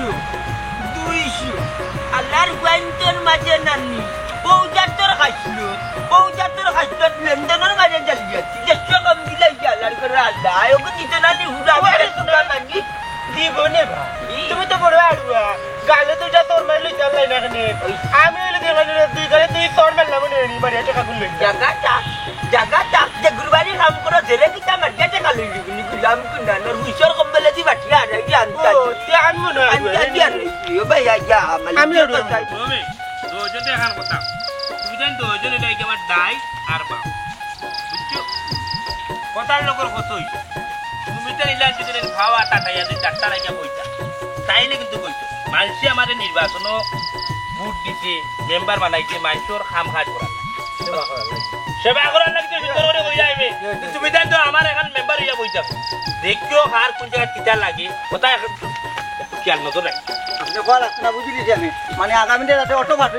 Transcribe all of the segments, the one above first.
200 আল্লাহর গোয়েন্তর মাঝে নানি পৌজাতর খাসলত লেনদেনের মাঝে জালিয়াতি দেশে কম দিলাই আল্লাহর করে আল্লাহ আয়োগ দিতে না দি হুদা করে তোমরা মানি দিবনে ভাই তুমি তো বড় আড়ুয়া গালে দুইটা তোর মারলি চালাই না কেন আমি হইলে তুই গালে তুই তোর মারলাম না নি বাড়ি টাকা গুলো জায়গাটা যে গুরবানি নাম করে ছেলে কিটা মারতে টাকা লইলি গুলাম কুনা নর হুইসর কম্বলে দি বাটিয়া আর কি আনতা তুই আনবো না ও ভাই আয়া আমি তুমি দুজন দেখার কথা তুমি জান দুজন এটা একেবারে দাই আর বা বুঝছো কথার লোকের কতই তুমি তো ইলান যদি খাওয়া টাটাইয়া দুই চারটা লাগিয়া বইতা তাইলে কিন্তু কইতো মানুষ আমাদের নির্বাচনও ভোট দিছে মেম্বার বানাইছে মানুষের কাম কাজ করা সেবা করার লাগছে সুন্দর করে বই যাইবে তুমি জান তো আমার এখন মেম্বার হইয়া বইতা দেখিও হার কোন জায়গা কিটা লাগে কথা খেয়াল নজর রাখ মানে আগামী রাতে অটো ভাটো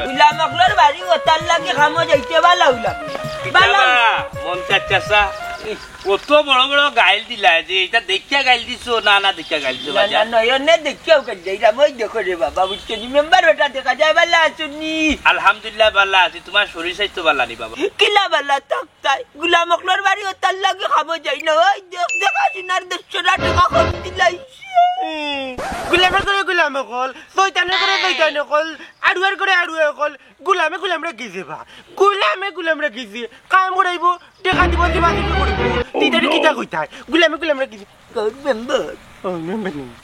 গুলাম আকলার বাড়ি ওতার লাগে খামো যাইতে ভালো হইলাম মন চাচ্ছা কত বড় বড় গাইল দিলা যে এটা দেখিয়া গাইল দিছো না দেখিয়া গাইল দিছো বাজা নয়নে দেখিয়াও কাজ যাইরা মই দেখো রে বাবা বুঝছো নি মেম্বার ওটা দেখা যায় ভালো আছুনি আলহামদুলিল্লাহ ভালো আছি তোমার শরীর স্বাস্থ্য ভালো নি বাবা কিলা ভালো থাকতাই গুলাম আকলার বাড়ি ওতার লাগে খামো যাই না ওই দেখা সিনার 100 টাকা কম দিলাইছে গুলামে কল শয়তানে করে শয়তানে কল আড়ুয়ার করে আড়ুয়া কল গুলামে রাখিছে বা গুলামে রাখিছে কাম করাইব টাকা দিব দিবা দিবি করিব তিতারে কিটা কইতাই গুলামে রাখিছে মেম্বার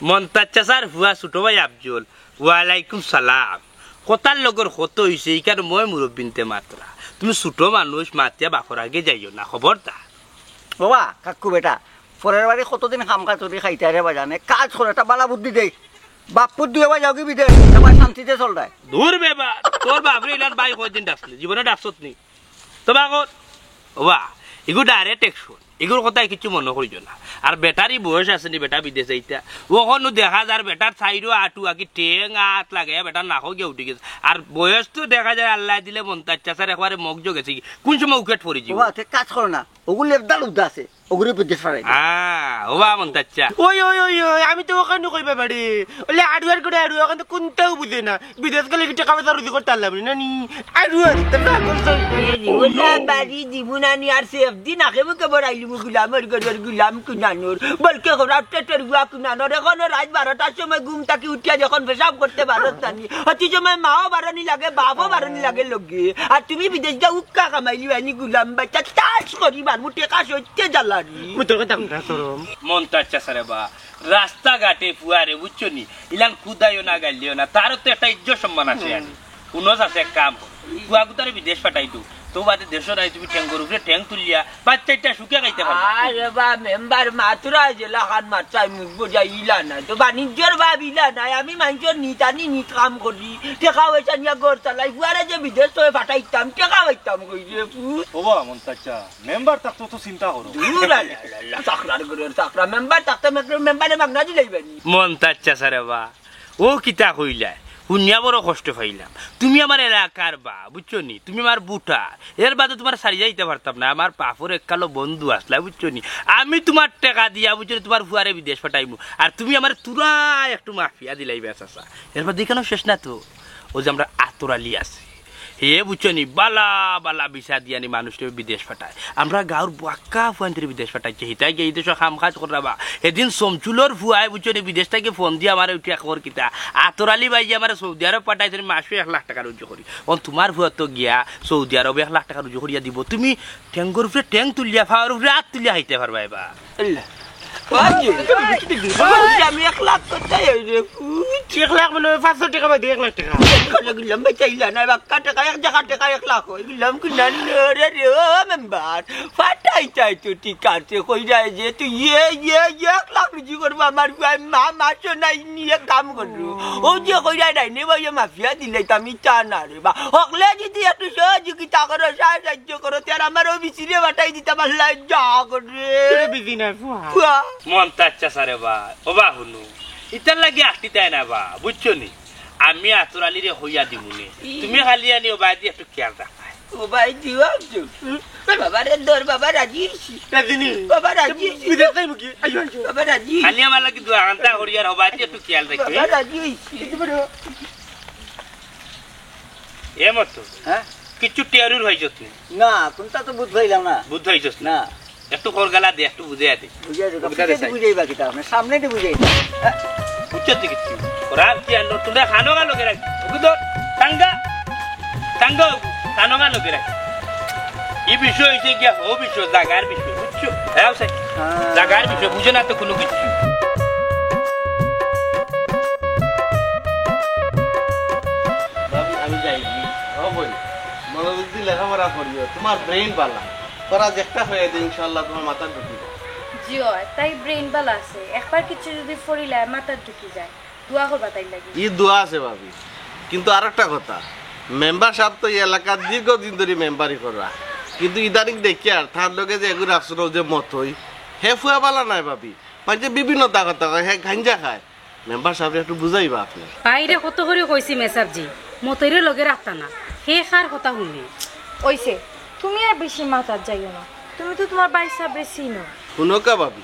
মন্তাচ্চা স্যার হুয়া ছোট ভাই আফজল ওয়ালাইকুম সালাম কথার লগর কত হইছে এইখানে মই মুরব্বিনতে মাত্রা তুমি ছোট মানুষ মাতিয়া বাপর আগে যাইও না খবরদার বাবা কাকু বেটা পরের বাড়ি কতদিন কাম কাজ করে খাইতে রে বাজানে কাজ করে একটা বালা বুদ্ধি দেই বাপুর দুই যাও কি বিদেশ সবাই শান্তিতে চলতায় দূর বেবা তোর বাপরে ইলার বাই কয়দিন ডাকলি জীবনে ডাকছত নি তবে আগত ওবা এগু ডাইরেক্ট টেকশন এগুলোর কথাই কিছু মনে করিও না আর বেটারই বয়স আছে নি বেটা বিদেশ যাইতা ওখানে দেখা যায় বেটার সাইডও আটু আকি টেং আট লাগে বেটার নাকও গিয়ে উঠে গেছে আর বয়স তো দেখা যায় আল্লাহ দিলে মন্তাচ্চা স্যার একবারে মগজ গেছে কোন সময় উকেট পড়ে যাবো কাজ করো না ওগুলো লেবদাল উদ্দা আছে ওগুলো বিদেশ পারে ওবা মন্তাচ্চা ওই আমি তো ওখানে কইবা বাড়ি ওলে আড়ুয়ার করে আড়ুয়া ওখানে কোনটাও বুঝে না বিদেশ গেলে টাকা পয়সা রুজি করতে পারলাম না নি আড়ুয়া ওটা বাড়ি জীবনানি আর সেফ দিন আগে মুখে বড়াইলি গুলামের গড়ের গুলাম কুনানোর বলকে রাত্রের গুয়া কুনানোর এখন রাত 12টার সময় ঘুম থাকি উঠিয়া যখন পেশাব করতে পারত না অতি সময় মাও বারণি লাগে বাপও বারণি লাগে লগে আর তুমি বিদেশ যা উক্কা কামাইলি আনি গুলাম বাচ্চা টাচ করি মারমু টেকা সত্যি জ্বালানি মন্তাচ্চা স্যারে বা রাস্তাঘাটে ফুয়ারে বুঝছো নি ইলান কুদাইও না গাইলিও না তারও তো একটা ইজ্জত সম্মান আছে আর উনস আছে কাম কুয়া কুতারে বিদেশ পাঠাই তো তো বাদে দেশ নাই তুমি ট্যাঙ্গর উপরে ট্যাঙ্ক তুলিয়া বাচ্চাটা শুকিয়ে খাইতে পারো আরে বা মেম্বার মাত্রা জেলা খান মাত্রায় মুখ বোঝাই ইলা না তো বাণিজ্যর ভাব ইলা নাই আমি মানুষের নিত কাম করি টেকা পয়সা নিয়ে ঘর চালাই ফুয়ারে যে বিদেশ হয়ে পাঠাইতাম টেকা পাইতাম কইছে ওবা মন্তাচ্চা মেম্বার তাক তো চিন্তা করো চাকরার ঘরের চাকরা মেম্বার থাকতে মেম্বারে মাগনা দিলাইবানি মন্তাচ্চা স্যারে বা ও কিতা কইলা শুনিয়া বড় কষ্ট পাইলাম তুমি আমার এলাকার বা বুঝছো নি তুমি আমার বুটা এর বাদে তোমার সারি যাইতে পারতাম না আমার পাপর এককালো বন্ধু আসলা বুঝছো নি আমি তোমার টাকা দিয়া বুঝছো তোমার ফুয়ারে বিদেশ পাঠাইমু আর তুমি আমার তুরা একটু মাফিয়া দিলাই বেসা এর বাদে কেন শেষ না তো ও যে আমরা আতরালি আছে হে বুঝছো নি বালা বালা বিছা দিয়া নি মানুষ বিদেশ পাঠায় আমরা গাঁর বাক্কা ফুয়ান্তির বিদেশ পাঠাইছে হিতাই গিয়ে দেশ কাম কাজ করাবা এদিন সমচুলোর ফুয়াই বুঝছো নি বিদেশ থেকে ফোন দিয়ে আমার উঠে খবর কিতা আতরালি বাই আমার সৌদি আরব পাঠাইছে মাসে 1 লাখ টাকা রুজু করি তোমার ফুয়া তো গিয়া সৌদি আরবে 1 লাখ টাকা রুজু করিয়া দিব তুমি ট্যাঙ্গর উপরে ট্যাঙ্ক তুলিয়া ফাওয়ার উপরে হাত তুলিয়া হাইতে পারবা এবার আমি 1 লাখ করতে 1 লাখ মানে 500 টাকা বা 1 লাখ টাকা গুলাম বেচাইলা না বাক্কা টাকা 1 টাকা 1 লাখ হই গুলাম কুনানো রে মেম্বার ফাটাইতাই তো ঠিক আছে কই যায় যে তুই 1 লাখ রুজি করবো আমার মা নাই নিয়ে কাম করবো ও যে কই যায় নাই নেবা মাফিয়া দিলে আমি তা না রে বা হকলে যদি একটু সহযোগিতা করো সাহায্য করো তার আমার অফিসে বাটাই দিতে পারলাই যা করে বিজি না মন্তাচ্চা স্যারে বা ও বা হুনু ইতার লাগে আটটি তাই না বা বুঝছো নি আমি আতরালি রে হইয়া দিমুনে তুমি খালি আনি ও বাদি একটু খেয়াল রাখা ও ভাই দিও বাবা রে দর বাবা রাজি রাজিনি বাবা রাজি বিদেশ যাইব কি আইও আইও বাবা রাজি খালি আমার লাগি দুয়া আনতা হরিয়ার হবা একটু খেয়াল রাখবে বাবা রাজি এমত হ্যাঁ কিছু টিয়ারুর হইছত তুই না কোনটা তো বুঝ পাইলাম না বুদ্ধ হইছস না না একটু করগালা দে একটু বুঝে আতে বুঝাই কবিতা দেখাই। বুঝাইবা কিতা আপনি সামনে দিয়ে বুঝাই বুঝছত কিছু রাত কি আনো তোমরা খানো গা লোকে রাখ ওকে তো টাঙ্গা টাঙ্গা খানো গা লোকে রাখ এই বিষয় হইছে কি ও বিষয় জাগার বিষয় বুঝছো হ্যাঁ স্যার জাগার বিষয় বুঝো না তো কোনো কিছু আমি যাইনি বই মনোযোগ দিয়ে লেখাপড়া করিও তোমার ব্রেইন বালা করা একটা হয়ে যায় ইনশাল্লাহ তোমার মাথা ঢুকিব জিও তাই ব্রেইন বালা আছে একবার কিছু যদি ফরিলে মাথার ঢুকি যায় দোয়া করবা তাই লাগি ই দোয়া আছে ভাবি কিন্তু আর একটা কথা মেম্বার সাহেব তো এই এলাকার দীর্ঘদিন ধরে মেম্বারি করা কিন্তু ইদানিং দেখি আর তার লগে যে এগুলো আসল যে মত হই হে ফুয়া বালা নাই ভাবি মানে বিভিন্ন তাকত হে গাঞ্জা খায় মেম্বার সাহেব একটু বুঝাইবা আপনি বাইরে কত করে কইছি মেসাবজি মতইরে লগে রাখতা না হে খার কথা শুনি ওইছে তুমি আর বেশি মাথার যাইও না তুমি তো তোমার বাই সাবরে চিনো শুনকা ভাবি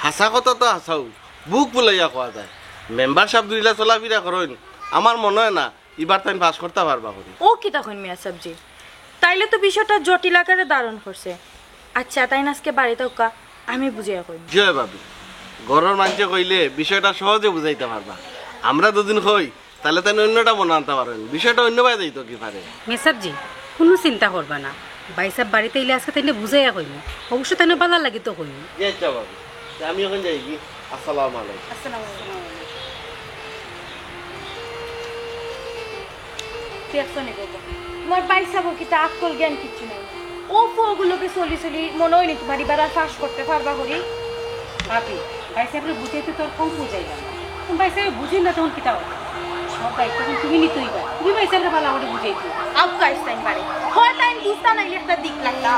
হাসা কথা তো হাসাও বুক বুলাইয়া কোয়া যায় মেম্বার সাহেব দুইলা চলাফিরা করেন আমার মনে হয় না এবার তাই পাস করতে পারবা করি ও কি তখন মিয়া সাবজি তাইলে তো বিষয়টা জটিল আকারে ধারণ করছে আচ্ছা তাই না আজকে বাড়িতে ওকা আমি বুঝিয়া কই জয় ভাবি ঘরের মানুষে কইলে বিষয়টা সহজে বুঝাইতে পারবা আমরা দুদিন কই তাহলে তাই অন্যটা মনে আনতে পারেন বিষয়টা অন্য বাই যাইতো কি পারে মেসাবজি কোনো চিন্তা করবা না বাইসাব বাড়িতে এলে আজকে তাইলে বুঝাইয়া কইনি অবশ্য তাইলে ভালো লাগি তো কইনি আচ্ছা ভাবি আমি এখন যাই কি আসসালামু আলাইকুম আসসালামু আলাইকুম দেখছনি বাবা তোমার বাই সাবো কি তা আকল জ্ঞান কিছু নাই ও ফোগুলোকে চলি চলি মনে হয়নি তোমার এবার আর ফাঁস করতে পারবা করি আপনি বাইসাবরে বুঝাইতে তোর কম বুঝাইলাম না তুমি বাইসাবে বুঝি না তখন কিতা হবে সব দায়িত্ব তখন তুমি নিতেই পার তুমি বাইসাবরে ভালো করে বুঝাইতে আউকাইস টাইম পারে হয় টাইম বুঝতা নাই একটা দিক লাগলা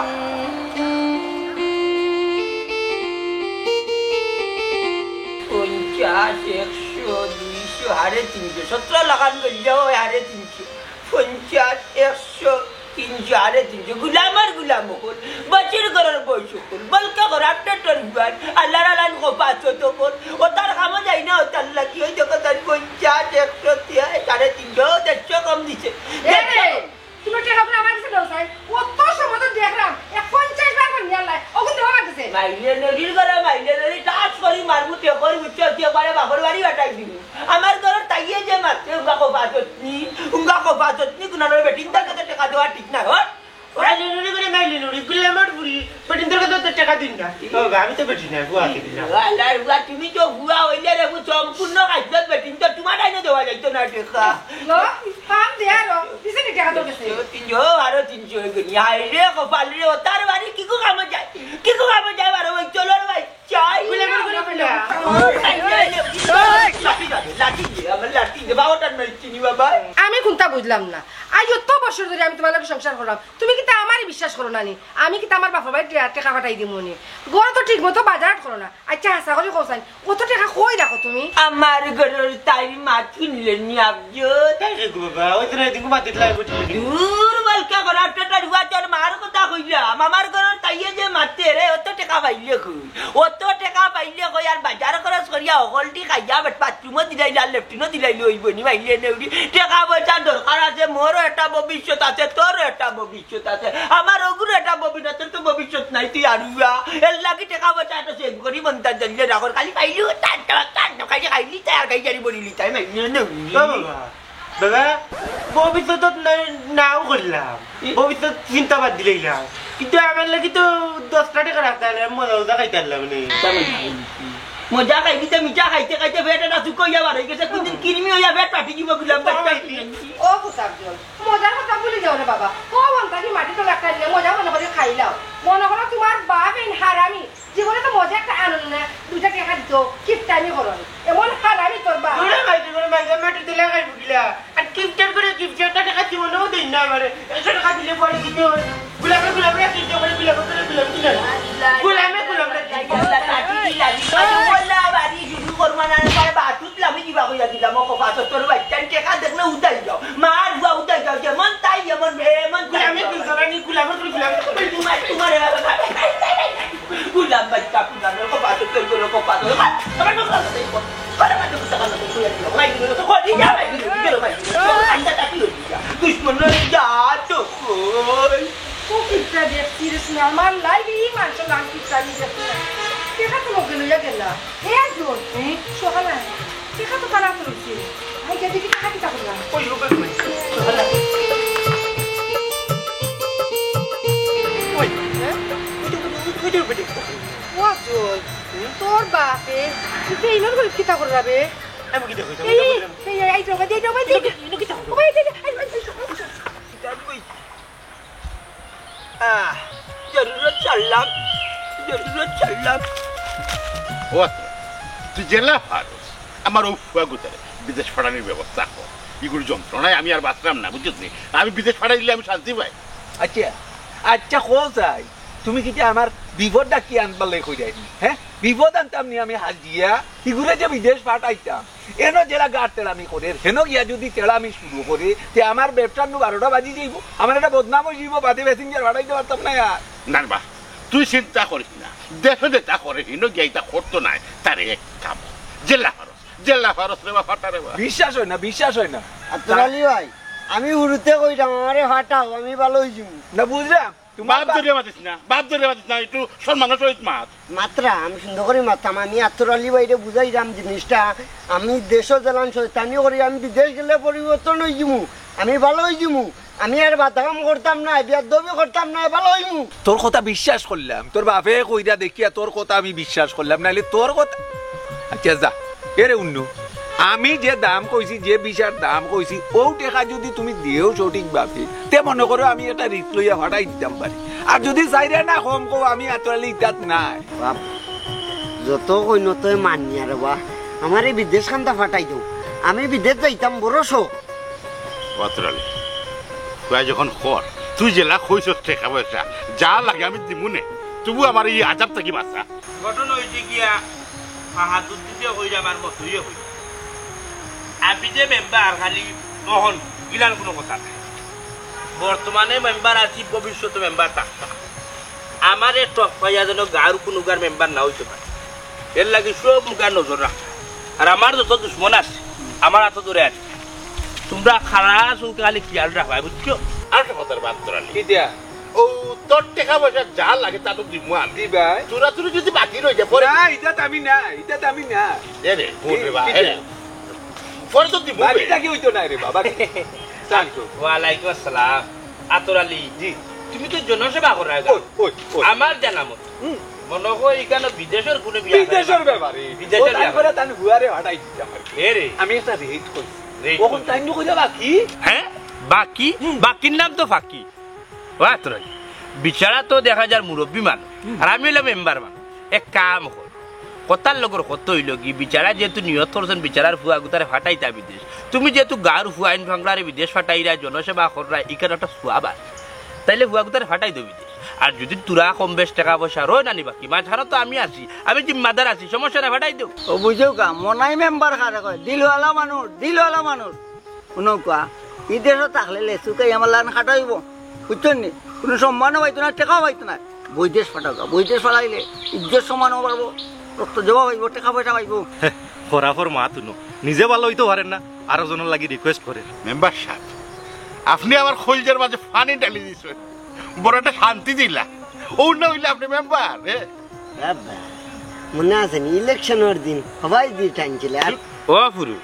পঞ্চাশ 100 200 350 17 লাগান গেলেও 350 50 100 300 350 গুলামার গুলাম হল বাচির করার বয়স হল বলকা করার টেটর গুয়ান আল্লাহর আলান গোপাচো তো কোন ও তার কামে যাই না ও তার লাগি ওই দেখো তার 50 100 350 150 কম দিছে তুমি টাকা আপনি আমার কাছে দাও চাই কত সময় তো দেখলাম 50 বার করে নিয়ে লাই ওগুন দেওয়া লাগছে মাইলে নদীর করে মাইলে নদী টাচ করি মারবো তে করি উচ্চ দিয়ে পারে বাপর বাড়ি বাটাই দিব আমার ঘর তাইয়ে যে মারতে উঙ্গা কো বাজতনি গুনানোর বেটিন তার কাছে টাকা দেওয়া ঠিক না হট রাজি নুরি করে নাইলি নুরি গুলামার বুড়ি বেটিনদের কথা তো টাকা দিন না আমি তো বেটি না বুয়া কি দিলাম আল্লাহর বুয়া তুমি তো বুয়া হইলে রে সম্পূর্ণ কাজত বেটিন তো তোমার আইনে দেওয়া যাইতো না টাকা লো কাম দেয়ারো দিছে নি টাকা তোর কাছে 300 হয়ে গেল আইরে কপাল রে ও তার বাড়ি কি কো কামে যায় বারো ওই চলোর ভাই চাই গুলামার করে বলা লাঠি দিয়ে আমার লাঠি দিয়ে বাবাটার নাই চিনি বাবা আমি কোনটা বুঝলাম না আজ এত বছর ধরে আমি তোমার লগে সংসার করলাম তুমি কি তা আমারই বিশ্বাস করো না নি আমি কি তা আমার বাপা ভাই টাকা পাঠাই দিব নি গড় তো ঠিক মতো বাজার করো না আচ্ছা হাসা করে কোসাই কত টাকা কই রাখো তুমি আমার ঘরের তাই মা কিনলেন নি আবজত তাই রে বাবা ওই দিন দিন মাটি লাই বটি দূর বলকা করার টাটা রুয়াটার মার কথা কইলাম আমার ঘরের তাইয়ে যে মারতে রে অত টাকা পাইলে কই আর বাজার খরচ করিয়া হলটি খাইয়া বাট বাথরুমও দিলাইলা লেফটিনও দিলাইলে হইব নি পাইলে নেউরি টাকা পয়সা দরকার আছে মোরও একটা ভবিষ্যৎ আছে তোরও একটা ভবিষ্যৎ আছে আমার ওগুলো একটা ভবিষ্যৎ তো ভবিষ্যৎ নাই তুই আরুয়া এর লাগি টাকা পয়সা একটা সেভ করি মন্তার জ্বালিয়ে রাখর খালি পাইলেও টান খাইলে খাইলি তাই আর খাইজারি বলিলি তাই মাইলে নেউরি বাবা ভবিষ্যৎ নাও করলাম ভবিষ্যৎ চিন্তা বাদ দিলাম কিন্তু আমার লাগি তো 10 টাকা রাখতে মজা খাইতে পারলাম মজা খাইতে মিঠা খাইতে পেটে না চুক হইয়া বার হয়ে গেছে কোনদিন কিরমি হইয়া পেট পাঠি দিব গুলাম ও কোথাও জল মজার কথা ভুলে যাও রে বাবা ও বলতা কি মাটি তো একটা নিয়ে মজা মনে করে খাইলাও মনে করো তোমার বাপ এই হারামি জীবনে তো মজা একটা আনন্দ না দুইটা টাকা দিত কিপটামি করো এমন হারামি তোর বাপ মাটি দিলে খাই বুঝলা আর কিপটার করে কিপটারটা টাকা জীবনেও দিন না আমারে 100 টাকা দিলে পরে দিতে হয় গুলামে কিনতে করে গুলাম কি না গুলামে বললা বাড়ি শুরু করবো না বাতুত লামি দিবা কইয়া দিলাম ও বাত তোর বাচ্চান টেকা দেখলে উদাই যাও মার বুয়া উদাই যাও যেমন তাই এমন গুলামে কিনতে তোর কপা তো আমার কথা তো কই করে মানে তো টাকা তো কই দিও ভাই দিও তো কই দিয়া ভাই দিও গেল ভাই আইতা টাকি লই দুশমন যা তো কই ও কিটা দেখছি রে শুনে আমার লাইভ ই মানুষ লাগ কিটা নি দেখছি দেখা তো লোকে লইয়া গেলা এ জোর সকালে দেখা তো কানা করছি আই গেদি কি টাকা দিতা করলা কই রূপে কই সকালে কই কই কই ও জোর তোর বাপে তুই ইনর করে কিটা করলাবে আমি কি দেখো এই তো বাদে তো বাদে ইনো কিটা ও বাদে जरूरत चललाम ও তুই জেলা ফারুস আমার ও ফুয়া গুতারে বিদেশ পাঠানোর ব্যবস্থা কর এগুলো যন্ত্রণায় আমি আর বাঁচলাম না বুঝছিস নি আমি বিদেশ পাঠাই দিলে আমি শান্তি পাই আচ্ছা আচ্ছা খোঁজ যাই তুমি কি আমার বিপদ ডাকি আনবার লাই কই যাইনি হ্যাঁ বিপদ আনতাম নি আমি হাজিয়া ইগুরে যে বিদেশ পাঠাইতাম এনো জেলা গাড় তেলামি করে হেন গিয়া যদি তেলামি শুরু করে তে আমার ব্যবসার নু 12টা বাজি যাইব আমার একটা বদনাম হয়ে যাইব বাদে প্যাসেঞ্জার পাঠাইতে পারতাম না আর না বা তুই চিন্তা করিস না দেখে যেটা করে হিনো গিয়া এটা করতো না তার এক কাম জেলা ফারস রে বা ফাটা রে বা বিশ্বাস হয় না আতরালি ভাই আমি উড়তে কইতাম আমারে ফাটাও আমি ভালো হই যাবো না বুঝলাম বাপ ধরে মাতিস না একটু সম্মানের সহিত মাত মাত্রা আমি সুন্দর করে মারতাম আমি আতরালি ভাইরে বুঝাইলাম জিনিসটা আমি দেশ জ্বালান শয়তানি করি আমি বিদেশ গেলে পরিবর্তন হয়ে যাবো আমি ভালো হয়ে যাবো আমি আর বাদাম করতাম না বিয়াদবি করতাম না ভালো হইব তোর কথা বিশ্বাস করলাম তোর বাপে কইরা দেখিয়া তোর কথা আমি বিশ্বাস করলাম নাহলে তোর কথা আচ্ছা যা এরে উন্নু আমি যে দাম কইছি যে বিষার দাম কইছি ও টাকা যদি তুমি দিও সঠিক ভাবে তে মনে করো আমি এটা রিট লইয়া ভাড়াই দিতাম পারি আর যদি চাইরে না কম কো আমি আতরালি ইতাত নাই যত কই নতই মানি আর বা আমার এই বিদেশ খান্তা ফাটাই দাও আমি বিদেশ যাইতাম বড় শোক বাতরালি তুই যখন কর তুই জেলা কইছ টাকা পয়সা যা লাগে আমি দিমুনে তবু আমার এই আজাব থাকি বাঁচা ঘটনা হয়েছে গিয়া হাতুর দিতে হইলে আমার মতই হইল আমি যে মেম্বার খালি নহন গিলার কোনো কথা নাই বর্তমানে মেম্বার আছি ভবিষ্যতে মেম্বার থাকতাম আমার এই টক পাইয়া যেন গাঁর কোনো গার মেম্বার না হইতে পারে এর লাগে সব মুখার নজর রাখা আর আমার যত দুশ্মন আছে আমার হাতে ধরে আছে তোমরা খারাপ খালি খেয়াল রাখবা বুঝছো আর একটা কথার বাদ করালি কিটা ও তোর টাকা পয়সা যা লাগে তা তো দিমু আর দিবা তোরা তুই যদি বাকি রয়ে যায় পরে না ইতাত আমি না এ রে ভুল রে বা এ রে পরে তো দিমু বাকিটা কি হইতো না রে বাবা শান্ত ওয়ালাইকুম আসসালাম আতর আলী জি তুমি তো জনসেবা করা আমার জানা মত মনে হয় এখানে বিদেশের কোনো বিদেশের ব্যাপারে বিদেশের ব্যাপারে তান হুয়ারে হটাই দিতাম এ রে আমি একটা রেট করি ওখান তাই নু কইরা বাকি হ্যাঁ বাকি বাকির নাম তো ফাঁকি ও আতর আলী বিচারা তো দেখা যার মুরব্বী মানুষ আর আমি হইলাম মেম্বার মানুষ এক কাম কর কথার লগর কত হইল কি বিচারা যেহেতু নিয়ত করছেন বিচারার ফুয়া গুতারে ফাটাইতা বিদেশ তুমি যেহেতু গাঁর ফুয়া আইন ভাঙলারে বিদেশ ফাটাইরা জনসেবা করা এখানে একটা সোয়াবা তাইলে ফুয়া গুতারে ফাটাই দেবো বিদেশ আর যদি তোরা কম বেশ টাকা পয়সা রয় নানি বাকি মাঝখানে তো আমি আছি আমি জিম্মাদার আছি সমস্যা না ফাটাই দেব ও বুঝেও কা মনাই মেম্বার খারে কয় দিলওয়ালা মানুষ শুনো কোয়া ই দেশত থাকলে লেচুকাই আমার লান খাটাইব বুঝছেন নি কোনো সম্মানও পাইতো না টেকাও পাইতো না বৈদেশ ফাটাও বৈদেশ ফাটাইলে ইজ্জত সম্মানও পারবো রক্ত জবা পাইব টাকা পয়সা পাইব ফরাফর মা তুনো নিজে ভালো হইতে পারেন না আরো জনের লাগি রিকোয়েস্ট করে মেম্বার সাহেব আপনি আমার খোলজের মাঝে ফানি ঢালি দিয়েছেন বড় একটা শান্তি দিলা ও না হইলে আপনি মেম্বার মনে আছে ইলেকশনের দিন সবাই দিয়ে টাইমছিল ও ফুরু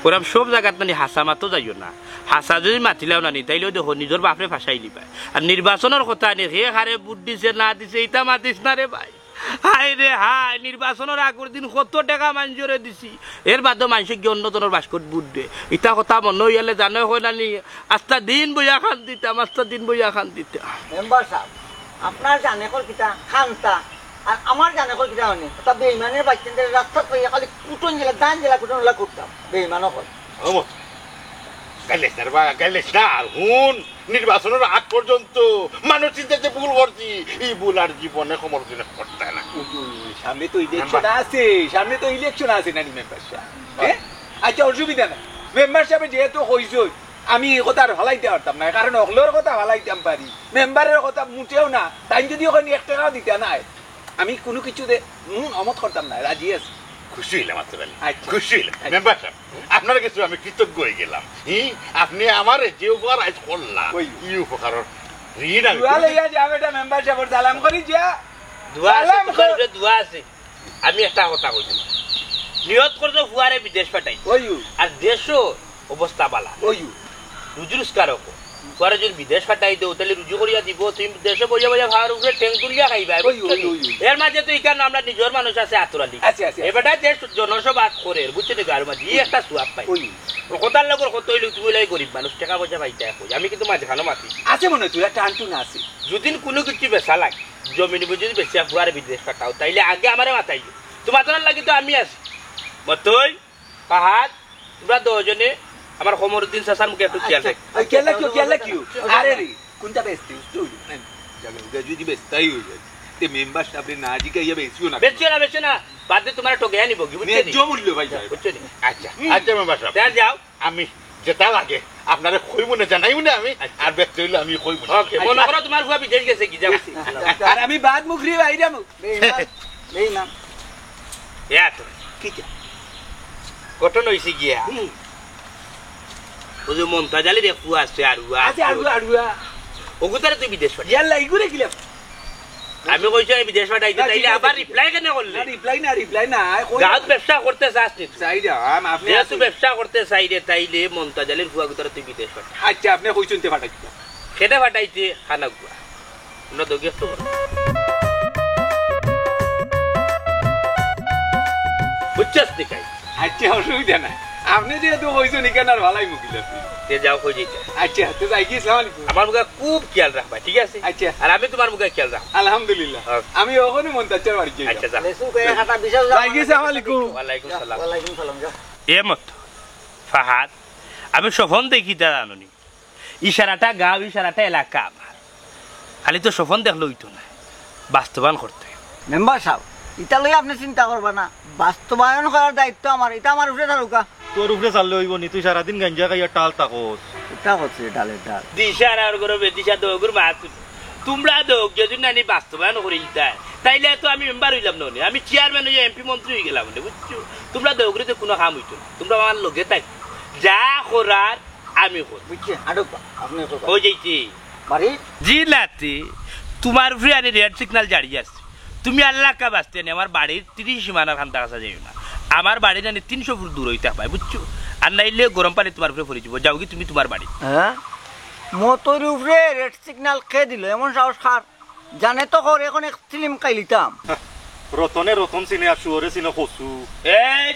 ওরা সব জায়গাত মানে হাসা মাতো যাইও না হাসা যদি মাতিলেও নানি তাইলেও দেখো নিজের বাপরে ফাঁসাই দিবাই আর নির্বাচনের কথা নেই হে হারে বুট দিছে না দিছে এটা মাতিস না রে ভাই হাই রে হাই নির্বাচনের আগের দিন কত টাকা মানুষরে দিছি এর বাদে মানুষের কি অন্যতনের বাস্কট বুট দে ইটা কথা মনে হইলে জানো হয় নানি আস্তা দিন বইয়া খান দিতাম মেম্বার সাহেব আপনার জানে কল কিটা খানতা আর আমার জানে কল কিটা হয়নি তা বেইমানের বাচ্চাদের রাস্তা কইয়া খালি কুটন জেলা দান জেলা কুটন হলা করতাম বেইমানও কল গাইলেস না হুন নির্বাচনের আগ পর্যন্ত মানুষ চিন্তা যে ভুল করছি এই ভুল আর জীবনে কোনোদিন করতে না সামনে তো ইলেকশন আছে নানি মেম্বার সাহেব আচ্ছা অসুবিধা না মেম্বার সাহেব যেহেতু হইছ আমি এই কথা ভালাইতে পারতাম না কারণ অগলোর কথা ভালাইতাম পারি মেম্বারের কথা মুটেও না তাই যদি ওখানে 1 টাকাও দিতে নাই আমি কোনো কিছু দে অমত করতাম না, রাজি আছি। খুশি হইলাম আচ্ছা আচ্ছা। খুশি হইলাম মেম্বার সাহেব আপনার কাছে আমি কৃতজ্ঞ হয়ে গেলাম। আপনি আমার যে উপকার আজ করলাম এই উপকারের ঋণ আমি দোয়া লইয়া যাও এটা মেম্বার সাহেবের সালাম করি যা। দোয়া আছে। আমি একটা কথা কইছি, নিয়ত করছো ফুয়ারে বিদেশ পাঠাই, আর দেশও অবস্থা বালা, রুজি রোজগার হোক। ফুয়ারে যদি বিদেশ পাঠাই দেও তাহলে রুজু করিয়া দিব, তুমি দেশে বইয়া বইয়া খাওয়ার উপরে ঠেং তুলিয়া খাইবা। এর মাঝে তো এখানে আমরা নিজের মানুষ আছে আতরালি, এবারটা দেশ জনসভা করে বুঝছো নাকি, আর মাঝে একটা সুয়াব পাই কথার লগর কত হইলে তুমি লাই গরিব মানুষ টাকা পয়সা পাইতে আমি কিন্তু মাঝখানো মাতি আছে মনে তুই একটা আন্টু না আছে। যদি কোনো কিছু বেচা লাগে জমি যদি বেচা ফুয়ারে বিদেশ পাঠাও তাইলে আগে আমারে মাতাই তোমার লাগি তো আমি আছি। মতই পাহাড় তোমরা দুজনে আমার কমরউদ্দিন চাচার মুখে একটু খেয়াল রাখ। খেয়াল রাখিও। আরে রে কোনটা বেচতে তুই যদি বেচতাই হই যায় তে মেম্বার সাহেব না জিকে ইয়া বেচিও না বাদে তোমার টোকে আনিব কি বুঝছেন ন্যায্য মূল্য ভাই বুঝছেন। আচ্ছা আচ্ছা মেম্বার সাহেব তাই যাও, আমি যেটা লাগে আপনারে কইব না জানাইব না আমি, আর বেচতে হইলে আমি কইব। ওকে মনে করো তোমার ফুয়া বিদেশ গেছে কি যাও, আর আমি বাদ মুখরি বাইরা মুখ এই না এত কি ঘটনা হইছে গিয়া ও যে মমতা জালি রে ফুয়া আছে আরুয়া ওগুতারে তুই বিদেশ পাঠাই ইয়াল্লা ইগুরে কিলা আমি কইছি বিদেশ পাঠাইতে তাইলে আবার রিপ্লাই কেন করলে? রিপ্লাই না গাঁত ব্যবসা করতে চাস নি চাই যা আপনি তুই ব্যবসা করতে চাই রে তাইলে মমতা জালির ফুয়া গুতারে তুই বিদেশ পাঠাই। আচ্ছা আপনি কইছেন তে পাঠাই সেটা পাঠাইতে খানা গুয়া না তো গেছ বুঝছস দেখাই। আচ্ছা অসুবিধা নাই, আপনি যেহেতু কইছেন এখানে আর ভালাই মুকিল আপনি তে যাও কই যেতে। আচ্ছা তো যাই কি আসসালামু আলাইকুম। আমার মুখে খুব খেয়াল রাখবা ঠিক আছে? আচ্ছা আর আমি তোমার মুখে খেয়াল রাখবো আলহামদুলিল্লাহ। আমি ওখানে মন্তাচার বাড়ি যাই। আচ্ছা যাও। লেসু কে খাতা বিশাল যাই কি আসসালামু আলাইকুম। ওয়ালাইকুম সালাম। ওয়ালাইকুম সালাম যা। এ মত ফাহাদ আমি সফন দেখি তা জানি ইশারাটা গাঁও ইশারাটা এলাকা আমার, খালি তো সফন দেখলে হইতো না, বাস্তবায়ন করতে। মেম্বার সাহেব এটা লই আপনি চিন্তা করবা না, বাস্তবায়ন করার দায়িত্ব আমার, এটা আমার উপরে থাকুকা। তোর উপরে চাললে হইব নি, তুই সারাদিন গাঞ্জা খাইয়া টাল তাকস। এটা হচ্ছে ডালের ডাল দিশার আর গরো বেদিশা দৌগুর মাত তোমরা দৌগ যদি নানি বাস্তবায়ন করে দিতাই তাইলে তো আমি মেম্বার হইলাম না, আমি চেয়ারম্যান হয়ে এমপি মন্ত্রী হয়ে গেলাম না বুঝছো। তোমরা দৌগরে তো কোনো কাম হইতো না, তোমরা আমার লগে তাই যা করার আমি করি বুঝছি। আডক আপনি হয়ে যাইছি বাড়ি জি নাতি তোমার উপরে আমি রেড সিগন্যাল জারি আছে, তুমি আল্লাহ কা বাঁচতে নে আমার বাড়ির 30 সীমানার খান্তা কাছা যাই না, আমার বাড়ি জানি 300 ফুট দূর হইতে পাই বুঝছো। আর নাইলে গরম পানি তোমার উপরে পড়ে যাবো, যাও কি তুমি তোমার বাড়ি। হ্যাঁ মতর উপরে রেড সিগন্যাল খেয়ে দিল, এমন সাহস খার জানে তো কর এখন এক ফিল্ম কাইলিতাম। রতনে রতন চিনে আর শুয়রে চিনে কচু। এই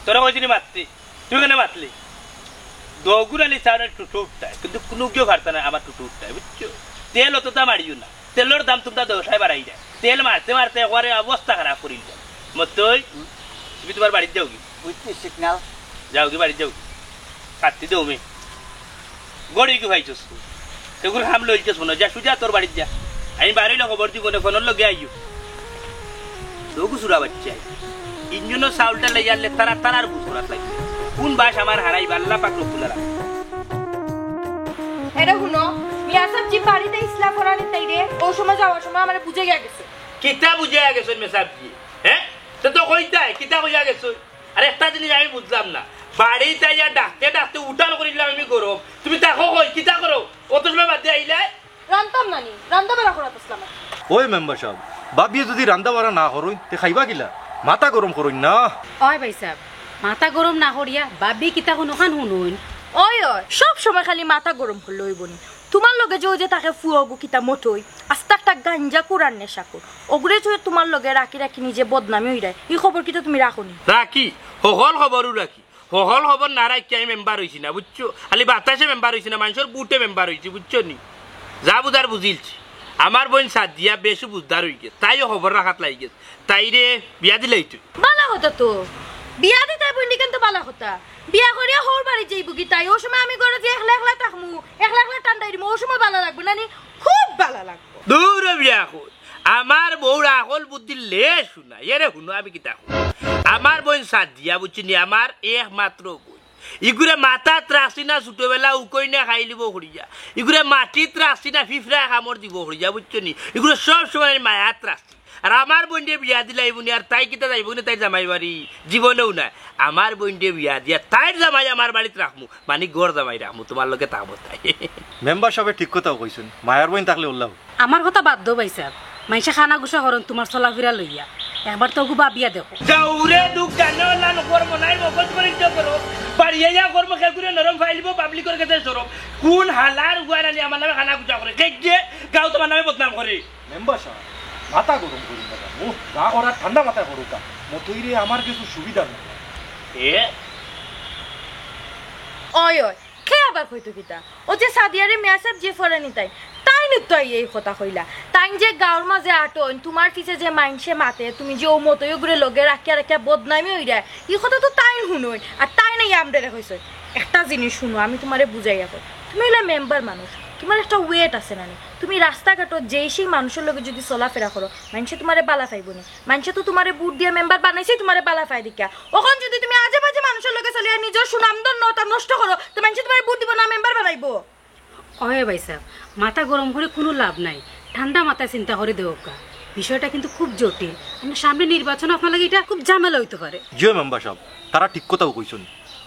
তোরা কইছিলি মারতি, তুই কেন মারলি? দগুর আলি চাউলের টুটু উঠতায় কিন্তু কোনো কেউ পারত না আমার টুটু উঠতায় বুঝছো। তেল অতটা মারিও না, তেলের দাম তোমরা দশায় বাড়াই যায়, তেল মারতে মারতে একবারে অবস্থা খারাপ করিল যায়। মতই তুমি তোমার বাড়িতে যাও কি? বুঝছি সিগন্যাল যাও কি বাড়িতে যাও কাটতে দেও মে গড়ি কি ভাইছস সেগুলো হাম লইছস মনে যা সুজা তোর বাড়িতে যা, আমি বাড়িলে খবর দিব না ফোনের লগে আইও দগু সুরা বাচ্চা ইঞ্জনও চাউলটা লই আনলে তারা তারার বুঝরা লাগবে কোন বাস আমার হারাই আল্লাহ পাক রব্বুল আলামিন। এটা শুনো মিয়া সাহেব জি বাড়িতে ইসলাম করানি তাইরে ও সময় যাওয়ার সময় আমারে বুঝে গেছে। কিতা বুঝে গেছ মেসাব কি? হ্যাঁ তো কইতাই কিতা বুঝা গেছ? আর একটা জিনিস আমি বুঝলাম না, বাড়িতে যা ডাকতে ডাকতে উঠান করিলাম আমি গরম, তুমি তাকো কই কিতা করো অত সময় বাদ দিয়ে আইলে? রান্তাম নানি রান্তা বেলা করাত ইসলাম। ওই মেম্বার সাহেব বাবিয়ে যদি রান্দা বাড়া না করইন তে খাইবা গিলা, মাথা গরম করইন না। ওই ভাই সাহেব মাথা গরম না করিয়া বাবি কিতা কোনো খান শুনুন। ওই ওই সব সময় খালি মাথা গরম করলে হইব নি, তোমার লগে যে তাকে ফুয়াগু কিতা মতই আস্তে একটা গাঞ্জা কুরার নেশা কর ওগুলো তুই তোমার লগে রাখি রাখি নিজে বদনামি হই যায়, এই খবর কিতা তুমি রাখো নি? রাখি সকল খবরও রাখি, সকল খবর না রাখি আমি মেম্বার হয়েছি না বুঝছো, খালি বাতাসে মেম্বার হয়েছি না মানুষের বুটে মেম্বার হয়েছি বুঝছো নি। যা বুঝার বুঝিলছি আমার বোন সাদিয়া বেশি বুঝদার হয়ে গেছে, তাইও খবর রাখাত লাগি গেছে, তাইরে বিয়া দিলেই তুই বালা হতো তো বিয়া দিতে বইনি কিন্তু বালা হতা বিয়া করিয়া হোর বাড়ি যাইব কি তাই ও সময় আমি ঘরে যে একলা একলা থাকমু একলা একলা টান্ডাই দিমু ও সময় ভালো লাগবে নানি খুব ভালো লাগবে। দূর বিয়া কর আমার বউরা আকল বুদ্ধি লে শুনা এরে শুনো আমি কিতা আমার বোন সাদিয়া বুঝছিনি আমার একমাত্র বোন, ইগুরে মাথা ত্রাসি না ছোটবেলা উকই না খাই লিব হরিয়া, ইগুরে মাটি ত্রাসি না ফিফরা কামড় দিব হরিয়া বুঝছো নি, ইগুলো সব সময় মায়া ত্রাসি আর আমার বন্ধে বিয়া দিলাইব নি আর তাই কিতা যাইব না তাই জামাই বাড়ি জীবনেও না আমার বন্ধে বিয়া দিয়া তাইর জামাই আমার বাড়িতে রাখমু মানে গড় জামাই রাখমু তোমার লগে তাবো তাই মেম্বার সাহেব ঠিক কথাও কইছেন মায়ার বইন থাকলে উল্লাহ আমার কথা বাদ দো ভাই সাহেব মাইসা খানা গুছা করন তোমার চলাফেরা লইয়া একবার তো গুবা বিয়া দেখো যাউরে দুঃখ জানো না করব নাই মগজ করে দিতে করো বাড়িয়ে যা করব খেল করে নরম ফাইলবো পাবলিকের কাছে সরব কোন হালার গুয়ারানি আমার নামে খানা গুছা করে কে যে গাও তোমার নামে বদনাম করে মেম্বার সাহেব মাথা গরম করি না ও যা করার ঠান্ডা মাথায় করুকা মতইরে আমার কিছু সুবিধা নেই এ ওই ওই কে আবার কইতো কিতা ও যে সাদিয়ারে মেয়াসাব যে ফরানি তাই তাই নিত্যই এই কথা কইলা তাই যে গাঁর মাঝে আটন তোমার পিছে যে মাইনসে মাতে তুমি যে ও মতই ঘুরে লগে রাখিয়া রাখিয়া বদনামি হইরা এই কথা তো তাই শুনোই আর তাই নাই আমরে কইছ একটা জিনিস শুনো আমি তোমারে বুঝাইয়া কই তুমি হইলা মেম্বার মানুষ তোমার একটা ওয়েট আছে না তুমি রাস্তাঘাটত যেই সেই মানুষের লগে যদি চলাফেরা করো মানুষে তোমারে বালা পাইব নি মানুষে তো তোমারে বুট দিয়ে মেম্বার বানাইছে তোমারে বালা পাই দিকা ওখন যদি তুমি আজে বাজে মানুষের লগে চলিয়া নিজের সুনামদন নটা নষ্ট করো তো মানুষে তোমারে বুট দিব না মেম্বার বানাইবো ওহে ভাই সাহেব মাথা গরম করে কোনো লাভ নাই ঠান্ডা মাথায় চিন্তা করে দেওকা বিষয়টা কিন্তু খুব জটিল আমরা সামনে নির্বাচন আপনার লাগে এটা খুব ঝামেলা হইতে পারে জিও মেম্বার সাহেব তারা ঠিক কথাও কইছেন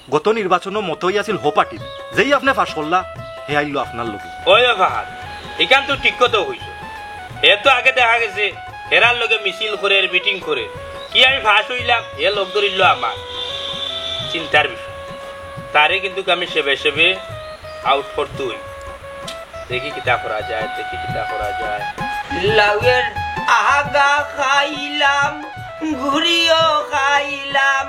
গত নির্বাচনও মতই আছিল হোপাটিল যেই আপনি ফাঁস করলা হে আইলো আপনার লোকে ওই বাহার এখান তো ঠিক কথা হইছ এ তো আগে দেখা গেছে এরার লগে মিছিল করে মিটিং করে কি আমি ফাঁস হইলাম এ লোক ধরিল আমার চিন্তার বিষয় তারে কিন্তু আমি সেবে সেবে আউট করতে হই দেখি কিতা করা যায় দেখি কিতা করা যায় লাউয়ের আগা খাইলাম ঘুরিও খাইলাম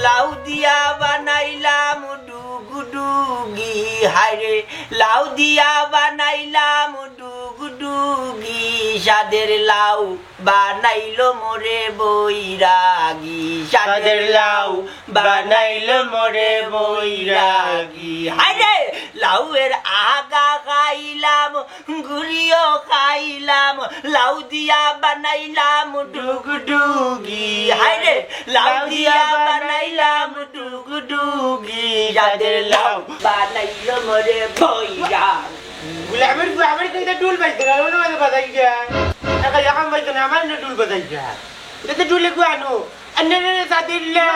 লাউ দিয়া বানাইলাম ডুগডুগি হায়রে লাউ দিয়া বানাইলাম ডুগডুগি সাদের লাউ বানাইলো মোরে বৈরাগী সাদের লাউ বানাইলো মোরে বৈরাগী হায়রে লাউয়ের আগা খাইলাম ঘুরিও খাইলাম লাউ দিয়া বানাইলাম ডুগডুগি হায়রে লাউ দিয়া বানাইলাম ডুগডুগি সাদের লাউ বানাইলো মোরে বৈরাগী গুলামের কইতা ডুল বাইতে না ওনা মাঝে বাজাই গিয়া একা ইয়াকাম বাইতে না আমার না ডুল বাজাই গিয়া এটা তো ডুলে গুয়ানো আন্নে সাদিল্লা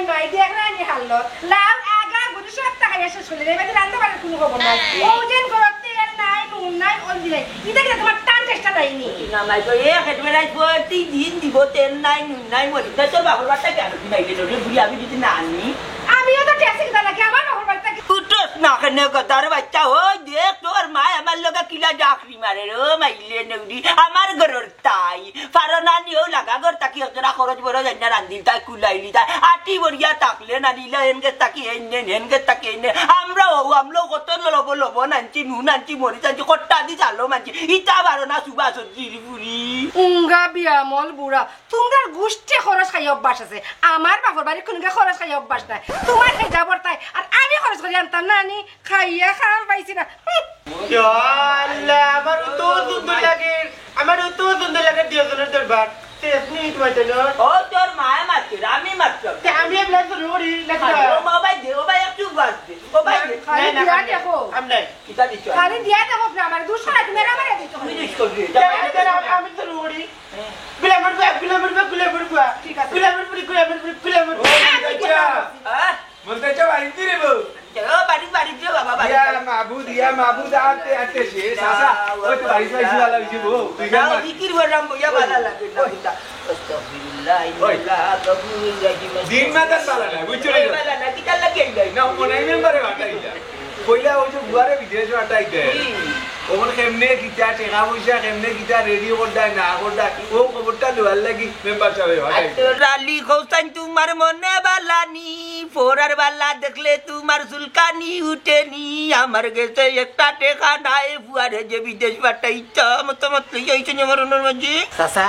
মাই দেখ রানি হাল্লো লাউ আগা গুলি সব টাকা এসে চলে যাবে রান্না বাড়ার কোনো খবর নাই ওজন করতে আর নাই নুন নাই অলদি নাই এটা কি তোমার টান চেষ্টা নাইনি না মাই কই এ খেটবে নাই প্রতি দিন দিব তেল নাই নুন নাই মরি না তোর বাবার বাচ্চা কেন দিনাইলে রে বুড়ি আমি যদি না আনি আমিও তো টেসিং দা লাগে আমার বাবার বাচ্চা কুটস না কেন কথার বাচ্চা ওই দেখ তোর মা আমার লগে কিলা ডাকরি মারে রে মাইলে নেউডি আমার ঘরের তাই ফারনা নিও লাগা ঘর তাকি একজনা খরচ বড় জানা রান্দিল তাই কুলাইলি তাই আটি বড়িয়া তাকলে না দিলা এনকে তাকি এনকে তাকি এনে আমরা কত লব লব নাঞ্চি নুন নাঞ্চি মরি নাঞ্চি কট্টা দি চালো মানছি ইটা বারনা সুবা সবজি পুরি উঙ্গা বিয়ামল বুড়া তোমার গোষ্ঠী খরচ খাই অভ্যাস আছে আমার বাপর বাড়ি কোনকে খরচ খাই অভ্যাস নাই তোমার খাই যাবর তাই আর আমি খরচ করি আনতাম না আনি খাইয়া খাওয়ার পাইছি না আল্লাহ আমার তো সুন্দর লাগে দিয়জনের দরবার তেসনি তোমাইতে না ও তোর মা মারছে আমি মারছো তে আমি এবলা তো রোড়ি লাগা ও বাবা দে ও ভাই একটু বাজছে ও ভাই খালি দিয়া দেখো আমনে কিটা দিছো খালি দিয়া দেখো আমার দুশো না তুমি আমার দিছো তুমি দিছ করবি আমি তো রোড়ি গুলামের বা ঠিক আছে গুলামের হ্যাঁ বলতে চাও আইতি রে বউ চলো বাড়ি যে বাবা বাড়ি ইয়া মাবুদ আতে আতে সে সাসা ওই তো বাড়ি পাইছি वाला হইছে বউ তুই না বিকির বড়াম বইয়া ভালো লাগে না এটা আস্তাগফিরুল্লাহ ইন্নাল্লাহ গফুরুর রহিম দিন মাতার বালা না বুঝছো রে বালা না কিটা লাগে এই না মনে মেম্বারে বাটাইটা কইলা ওই যে বুয়ারে বিদেশ বাটাইতে ওমন কেমনে কিটা টেকা পয়সা কেমনে কিটা রেডি করদা না করদা ও খবরটা লওয়ার লাগি মেম্বার সাহেব বাটাইতে রালি খোসান তোমার মনে বালানি ফোরার বালা দেখলে তোমার সুলকানি উঠেনি আমার গেছে একটা টেকা নাই বুয়ারে যে বিদেশ বাটাইতা মত এইছে আমার মাঝে চাচা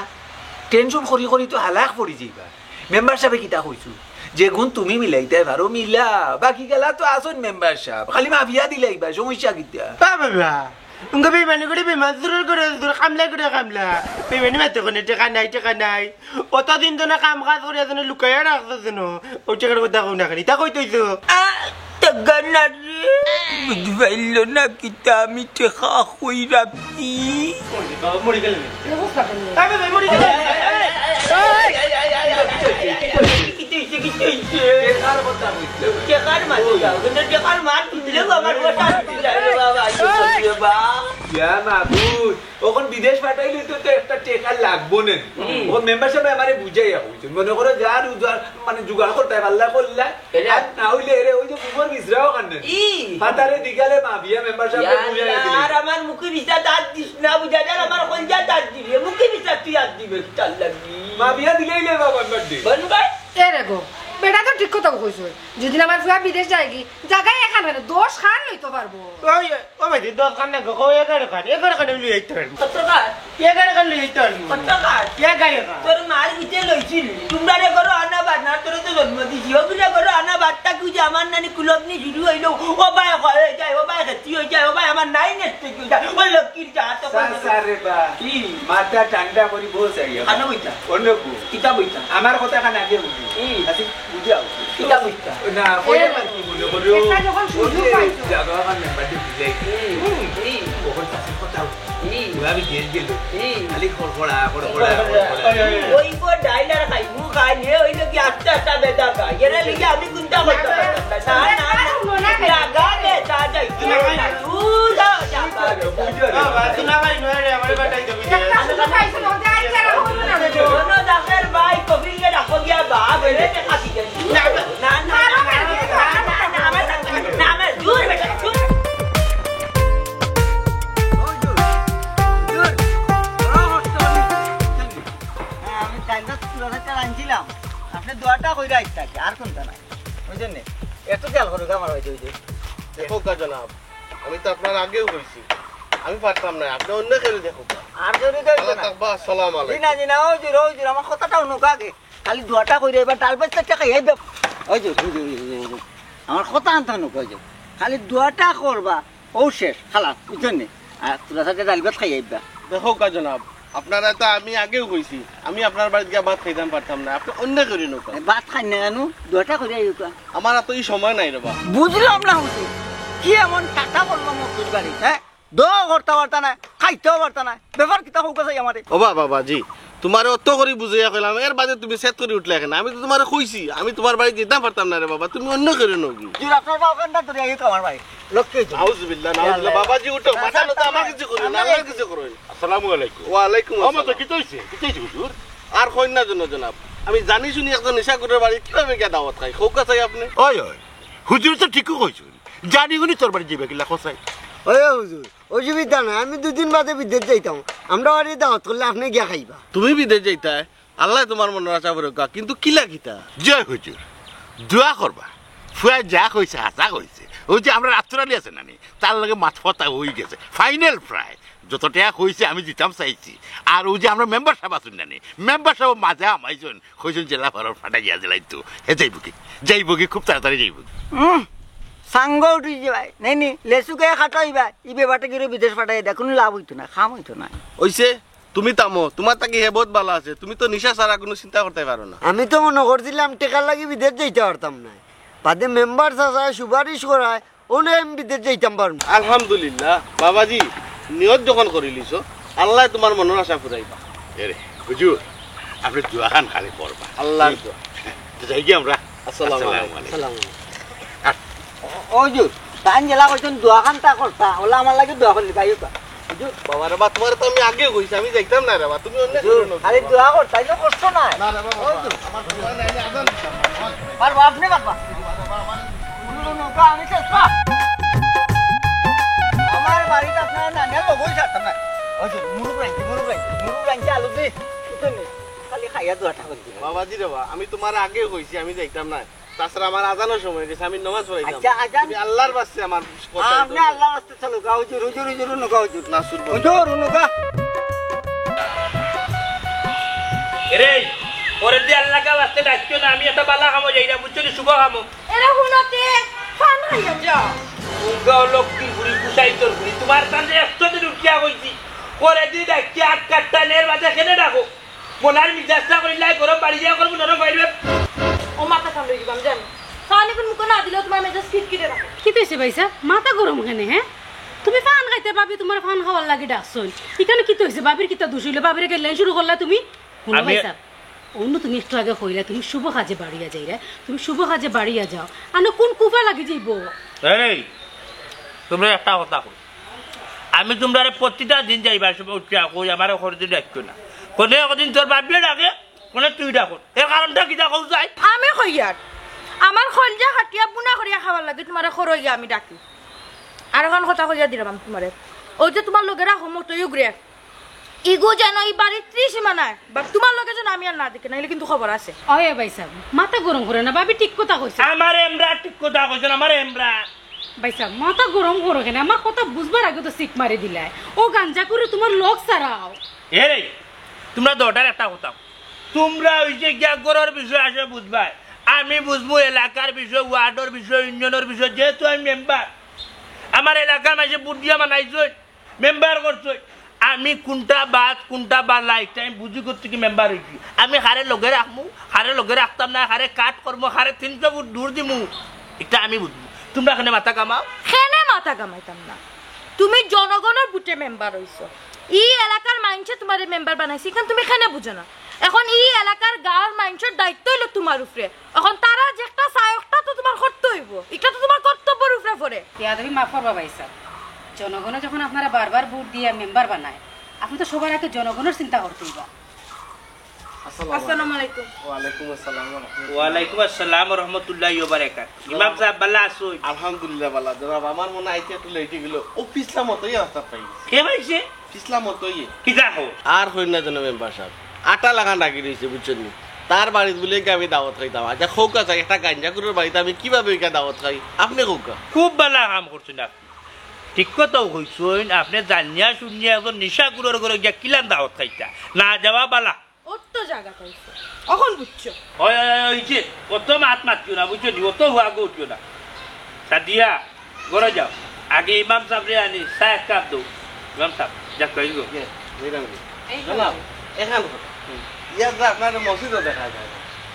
টেনশন করি করি তো হালাক পড়ি যাইবা মেম্বার সাহেব কিতা কইছু যে গুণ তুমি মিলাইতে পারো মিলা বাকি গেলা তো আসুন মেম্বার সাহেব খালি মাফিয়া দিলাইবা সমস্যা কিতা বাবা উঙ্গা বেমানি করে বেমান জরুর করে কামলা বেমানি মাতে কোনে টাকা নাই অতদিন তো না কাম কাজ করে এজনে লুকাইয়া রাখছ যেন ও টাকার কথা কও না খালি তা কই তইছো তো জাগা না রে বুঝতে পারল না কিতা আমি টেকা কই রাখছি মরে গেলেন ব্যবস্থা করুন তবে ভাই মরে গেলেন টেকার মার যাও কিন্তু টেকার মার দিলে আমার কথা বাবা ইয়া মাহবুব ওখন বিদেশ পাঠাইলে তো একটা টেকা লাগবো না ও মেম্বারশিপ আমারে বুঝাইয়া হইছে মনে করো যার মানে জুগাড় করতে পারলা করলা আর না হইলে এরে ওই যে কুমার মিশ্রাও কান্নে ফাতারে দিগালে মাবিয়া মেম্বারশিপ বুঝাইয়া দিলে আর আমার মুখে রিসা দাঁত দিস না বুঝা যার আমার কলজা দাঁত দিলে মুখে রিসা তুই আর দিবে চাল লাগবি মাবিয়া দিলেই লে বাবা বার্থডে বলবাই এ রে গো বেটা তো ঠিক কথা কইছো যদি আমার ফুয়া বিদেশ যায়গি জায়গায় এখানে দোষ খান লইতে পারবো ওই ও ভাই দশ খান না গো 11 খান লই আইতে পারবো কত কাজ 11 খান লই আইতে পারবো কত কাজ 11 তোর মার গিতে লইছিল তোমরা রে করো আনা বাদ না তোর তো জন্ম দিছি ওগুলা করো আনা বাদটা কি যে আমার নানি কুলবনি শুরু হইলো ও ভাই হয়ে যায় ও ভাই খেতি হয়ে যায় ও ভাই আমার নাই নেস্তে কি যায় ও লক্ষ্মীর যা তো সারে বা কি মাথা ঠান্ডা করি বস আইয়া খানা বইতা অন্যকু কিতা বইতা আমার কথা খান আগে বুঝি আসি বুঝাও কিতা বইতা না কই কি মনে করো এটা যখন সুযোগ পাইছো জায়গা খান মেম্বারটি বুঝাই ওখন কাছে কথা আমি গেল গেল খালি খড়খড়া খড়খড়া ওই গো ডাইলার খাই মু খাই নে ওই কি আস্তে আস্তে বেটা খাই এরা লিগে আমি কোনটা করতে পারতাম না লাগা নে তা যাই তুই যা যা বাবা তুই না ভাই নয় রে আমারে বাটাই দিবি একটা সুযোগ পাইছো না যাই যারা হলো না কোনো ডাক্তার ভাই কবির কে ডাকো গিয়া বাপ এরে তে খাসি দেন না না না না আমার দূর বেটা দূর আমি টাইমটা পুরাটা আনছিলাম আপনি দোয়াটা কইরা আইতা আর কোনটা নাই বুঝছেন নি এত খেয়াল করুক আমার হয়তো ওই যে দেখো কা জনাব আমি তো আপনার আগেও কইছি আমি পারতাম না আপনি অন্য কেউ দেখো আর যদি দেখ আল্লাহ তাকবা আসসালামু আলাইকুম জিনা জিনা ওই যে আমার কথাটা অনুক আগে খালি দোয়াটা কইরা এবার ডাল বেচতে টাকা আইবে ওই যে আমার কথা আনতে অনুক ওই যে খালি দোয়াটা করবা ও শেষ খালা বুঝছেন নি আর তোরা সাথে ডাল বেচ খাই আইবা দেখো কা জনাব আপনারা তো আমি আগেও কইছি আমি আপনার বাড়িতে গিয়ে ভাত খাইতাম পারতাম না আপনি অন্য করে নৌকা ভাত খাই না কেন দোয়াটা কইরা আইবা আমার এত সময় নাই রে বা বুঝলাম না হুজুর কি এমন টাকা বলবো মকুর বাড়ি হ্যাঁ দো করতে পারতা না খাইতেও পারতা না ব্যাপার কিতা হোক আছে আমারে ও বাবাজি তোমার অত করে বুঝাইয়া কইলাম এর বাদে তুমি সেট করে উঠলে কেন আমি তো তোমারে কইছি আমি তোমার বাড়ি যেতাম পারতাম না রে বাবা তুমি অন্য করে নকি তুই আপনার বাগানটা ধরে আগে আমার ভাই লক্ষ্য আউযুবিল্লাহ নাউযুবিল্লাহ বাবাজি উঠো মাথা লতা আমার কিছু করো না আমার কিছু করো আসসালামু আলাইকুম ওয়া আলাইকুম আমার তো আসসালাম কি হইছে হুজুর আর কন্যার জন্য জনাব আমি জানি শুনি একজন নেশাখোরের বাড়ি কিভাবে গিয়ে দাওয়াত খাই খৌকা চাই আপনি ওই হুজুর তো ঠিকই কইছুন জানি গুনি তোর বাড়ি যাবে কিলা খসাই ওই হুজুর অসুবিধা নাই আমি দুদিন বাদে বিদেশ যাইতাম আমরা বাড়ি দাওয়াত করলে আপনি গিয়া খাইবা তুমি বিদেশ যাইতা আল্লাহ তোমার মনে আশা করে কিন্তু কিলা কিতা জয় হুজুর দোয়া করবা ফুয়া যা কইছে হাসা কইছে ওই যে আমরা রাত্রালি আছে নানি তার লগে মাছ ফতা হয়ে গেছে ফাইনাল প্রায় যত টাকা কইছে আমি দিতাম চাইছি আর ওই যে আমরা মেম্বার সাহেব আছেন নানি মেম্বার সাহেব মাঝে আমাইছেন কইছেন জেলা ফারার ফাটা গিয়া দিলাইতো হে যাইব কি খুব তাড়াতাড়ি যাইব সাঙ্গ উঠি যে ভাই নেই নি লেসুকে খাটাইবা ই বেবাটা গিয়ে বিদেশ পাঠাই দেখ কোনো লাভ হইতো না খাম হইতো না ওইছে তুমি তামো তোমার তাকে হে বহুত ভালো আছে তুমি তো নিশা ছাড়া কোনো চিন্তা করতে পারো না আমি তো মনে করছিলাম টেকার লাগি বিদেশ যাইতে পারতাম না বাদে মেম্বার চাষায় সুপারিশ করায় ওনে আমি বিদেশ যাইতাম পারব আলহামদুলিল্লাহ বাবাজি নিয়ত যখন করিলিছ আল্লাহ তোমার মনের আশা ফুরাইবা এরে হুজুর আপনি দোয়া খান খালি করবা আল্লাহর দোয়া যাই কি আমরা আসসালামু আলাইকুম ওজুর তান জেলা কইছেন দোয়া খান তা করতা ওলা আমার লাগে দোয়া করলি ভাই বাবা রে বা তোমার তো আমি আগে কইছি আমি দেখতাম না রে বা তুমি অন্য খালি দোয়া করতা তো কষ্ট নাই না রে বাবা আমার দোয়া নাই না আজান আর বাপ নে বাবা নৌকা আমি চেষ্টা আমার বাড়িতে আপনার নানিয়া লগই ছাড়তাম না ওজুর মুরুব রাইতে আলু দে খালি খাইয়া দোয়াটা করে দিবা বাবাজি রে বা আমি তোমার আগে কইছি আমি দেখতাম না তাছাড়া আমার আজানের সময় গেছে আমি নামাজ পড়াইতাম আচ্ছা আজান তুমি আল্লাহর বাস্তে আমার আপনি আল্লাহর রাস্তা চলো গা হুজুর হুজুর হুজুর নৌকা হুজুর না সুর হুজুর নৌকা রে পরের দিয়ে আল্লাহ কা বাস্তে ডাকছো না আমি একটা বালা খামো যাই না বুঝছো নি শুভ খামো এরা হুনতে ফান খাইয়া যাও উঙ্গা লক্ষ্মীর ঘুরি কুসাই তোর ঘুরি তোমার কাছে একশো দিন উঠিয়া হয়েছি পরে দিয়ে ডাকছি 8 নের বাজে খেলে ডাকো মনার মিজাজটা করিলে গরম বাড়ি যাওয়া করবো নরম বাইরে ও মাথা কামড়ে দিবাম জান খাওয়ানি কোন মুখ না দিলেও তোমার মেজাজ খিটখিটে রাখে কি হয়েছে ভাই সাহেব মাথা গরম কেন হ্যাঁ তুমি পান খাইতে ভাবি তোমার পান খাওয়ার লাগে ডাকছই এখানে কি হয়েছে বাবির কিতা দোষ হইলে বাবির গেলেন শুরু করলা তুমি শুনো ভাই সাহেব অন্য তুমি একটু আগে কইলা তুমি শুভ কাজে বাড়িয়া যাই রে তুমি শুভ কাজে বাড়িয়া যাও আর কোন কুফা লাগি যাইব এই তোমরা একটা কথা কই আমি তোমরা প্রতিটা দিন যাইবার সময় উঠিয়া কই আমার খরচ ডাকতো না কোনে একদিন তোর বাবিয়ে ডাকে কোনে তুই ডাকো এর কারণটা কিটা কও যাই আমি কইয়ার আমার খলজা হাটিয়া বুনা করিয়া খাওয়ার লাগে তোমার খরইয়া আমি ডাকি আর এখন কথা কইয়া দিলাম তোমারে ওই যে তোমার লোকেরা সমতই উগরে ইগো যেন এই বাড়ির ত্রিসীমা নাই বা তোমার লোকে যেন আমি আর না দেখে নাইলে কিন্তু খবর আছে অয়ে ভাই সাহেব মাথা গরম করে না বাবি ঠিক কথা কইছে আমার এমরা ঠিক কথা কইছ আমার এমরা ভাই সাহেব মাথা গরম করো কেন আমার কথা বুঝবার আগে তো সিক মারি দিলাই ও গাঞ্জা করে তোমার লোক সারাও এরে তোমরা দটার একটা কথা তোমরা ওই যে গ্যাগরের বিষয় আসে বুঝবা আমি বুঝবো এলাকার বিষয় ওয়ার্ডের বিষয় ইউনিয়নের বিষয় যেহেতু আমি মেম্বার আমার এলাকার মাঝে বুদ্ধিয়া বানাইছই মেম্বার করছই আমি কোনটা বাদ লাইফ টাইম বুঝি করতে কি মেম্বার হইছি আমি হারে লগে রাখমু হারে লগে রাখতাম না হারে কাট করবো হারে 300 ফুট দূর দিমু এটা আমি বুঝবো তোমরা এখানে মাথা কামাও খেনে মাথা কামাইতাম না তুমি জনগণের বুটে মেম্বার হইছো এই এলাকার মাইন্ডসে তোমার মেম্বার বানাইছি কারণ তুমি এখানে বুঝো না এখন এই এলাকার গাঁর মাইন্ডসের দায়িত্ব হইলো তোমার উপরে এখন তারা যে একটা সায়কটা তো তোমার করতে হইব এটা তো তোমার কর্তব্যের উপরে পড়ে ইয়া তুমি মাফ করবা ভাই সাহেব জনগণে যখন আপনারা বারবার ভোট দিয়ে মেম্বার বানায় আপনি তো সবার আগে জনগণের চিন্তা করতে হইবা আসসালামু আলাইকুম ওয়ালাইকুম আসসালাম ওয়া রাহমাতুল্লাহি ওয়া বারাকাতুহু ইমাম সাহেব ভালো আছো আলহামদুলিল্লাহ ভালো জনাব আমার মনে আইতে একটু লেটে গেল ও পিছলা মতই রাস্তা পাই কে ভাইছে পিছলা মতই কি দেখো আর হই না জনাব মেম্বার সাহেব আটা লাগান রাখি রয়েছে বুঝছেন তার বাড়িতে বলে আমি দাওয়াত খাইতাম আচ্ছা খৌকা চাই একটা গাঞ্জাকুরের বাড়িতে আমি কিভাবে দাওয়াত খাই আপনি খৌকা খুব ভালো কাম করছেন আপনি ঠিক কথাও হইছেন আপনি জানিয়া শুনিয়া একজন নিশাকুরের ঘরে গিয়া কিলান দাওয়াত খাইতা না যাওয়া বালা অত জায়গা পাইছো এখন বুঝছো ওই যে অত মাত মাতিও না বুঝছো নি অত হুয়া উঠিও না সাদিয়া ঘরে যাও আগে ইমাম সাহেব আনি সাহেব কাপ দো ইমাম সাহেব যা কই গো জনাব এখান ইয়ার আপনার মসজিদও দেখা যায়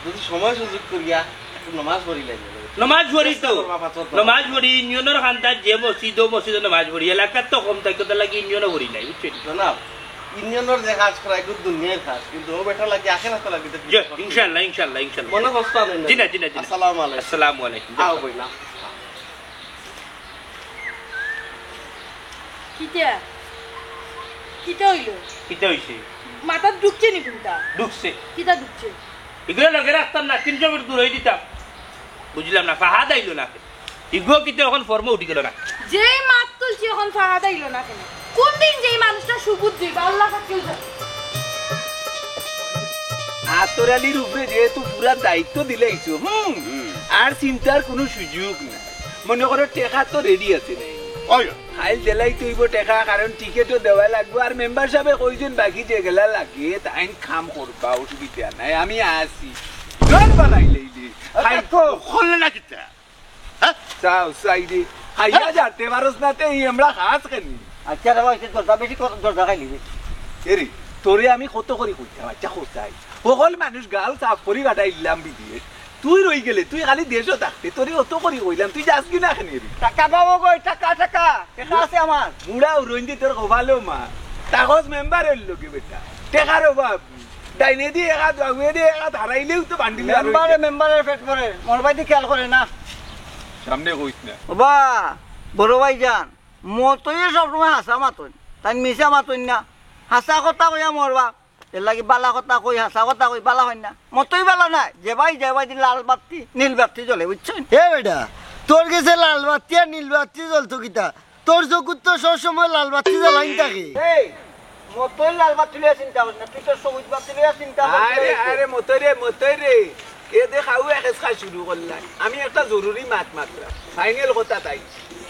যদি সময় সুযোগ করিয়া একটু নামাজ পড়ি লাগে নমাজ পড়ি তো নমাজ পড়ি ইউনিয়নের খান্তার যে মসজিদ নমাজ পড়ি এলাকার তো কম থাকতে তো লাগে ইউনিয়নও পড়ি নাই বুঝছেন জনাব ইউনিয়নের যে কাজ করা একটু দুনিয়ার কাজ কিন্তু ও বেটা লাগে আখেরাতে লাগে ইনশাআল্লাহ মনে কষ্ট নেই জি না আসসালামু আলাইকুম আও বইলা কিটা হইছে মাথা ঢুকছে নি কোনটা ঢুকছে কিটা ঢুকছে এগুলো লগে রাখতাম না 300 মিটার দূর হয়ে দিতাম বুঝলাম না ফাহাদ আইলো না ইগো কিতে এখন ফর্মে উঠি গেল না যে মাত তুলছি এখন ফাহাদ আইলো না কেন কোন দিন যেই মানুষটা সুবুদ্ধ দিবা আল্লাহ কাছে জানে আতরালির উপরে যেহেতু পুরা দায়িত্ব দিলাইছো আর চিন্তার কোনো সুযোগ নাই মনে করো টেকা তো রেডি আছে নাই ফাইল দেলাই তৈব টেকা কারণ টিকেটও দেওয়া লাগবে আর মেম্বার সাহেবে কইছেন বাকি যে গেলা লাগে তাই খাম করবা অসুবিধা নাই আমি আসি জল বানাই লইলি খাইতো খোলে না কিতা চাও সাইডে খাইয়া যাতে পারস না তে আমরা খাস কেনি আচ্ছা রে ভাই তোরটা বেশি দরজা খাইলি এরি তোরে আমি কত করে কইতাম আচ্ছা কোথায় সকল মানুষ গাল সাফ করি কাটাই দিলাম বিদিয়ে তুই রই গেলে তুই খালি দেশও থাকতে তোরে অত করি কইলাম তুই যাস কি না খানি টাকা পাবো কই টাকা টাকা টাকা আছে আমার মুড়া উড়ন্দি তোর কভালো মা কাগজ মেম্বার হইল কি বেটা টেকার অভাব ডাইনে দিয়ে একাত বাগুয়ে দিয়ে একাত হারাইলেও তো বান্ডিল মেম্বারের পেট করে মোর ভাই দি খেয়াল করে না সামনে কইস না বাবা বড় ভাই যান মতই সবসময় হাসা মাতন তাই মিশা মাতন না হাসা কথা কইয়া মরবা এর লাগি বালা কথা কই হাসা কথা কই বালা হয় না মতই বালা নাই যে ভাই দিন লাল বাতি নীল বাতি জ্বলে বুঝছেন হে বেটা তোর কাছে লাল বাতি আর নীল বাতি জ্বলতো কিতা তোর চকুর তো সবসময় লাল বাতি জ্বলাই থাকে এই মতই লাল বাতি লিয়া চিন্তা করিস না তুই তো সবুজ বাতি লিয়া চিন্তা করিস আরে মতই রে কে দেখাও একেস খা শুরু করলাই আমি একটা জরুরি মাত মাত্রা ফাইনাল কথা তাই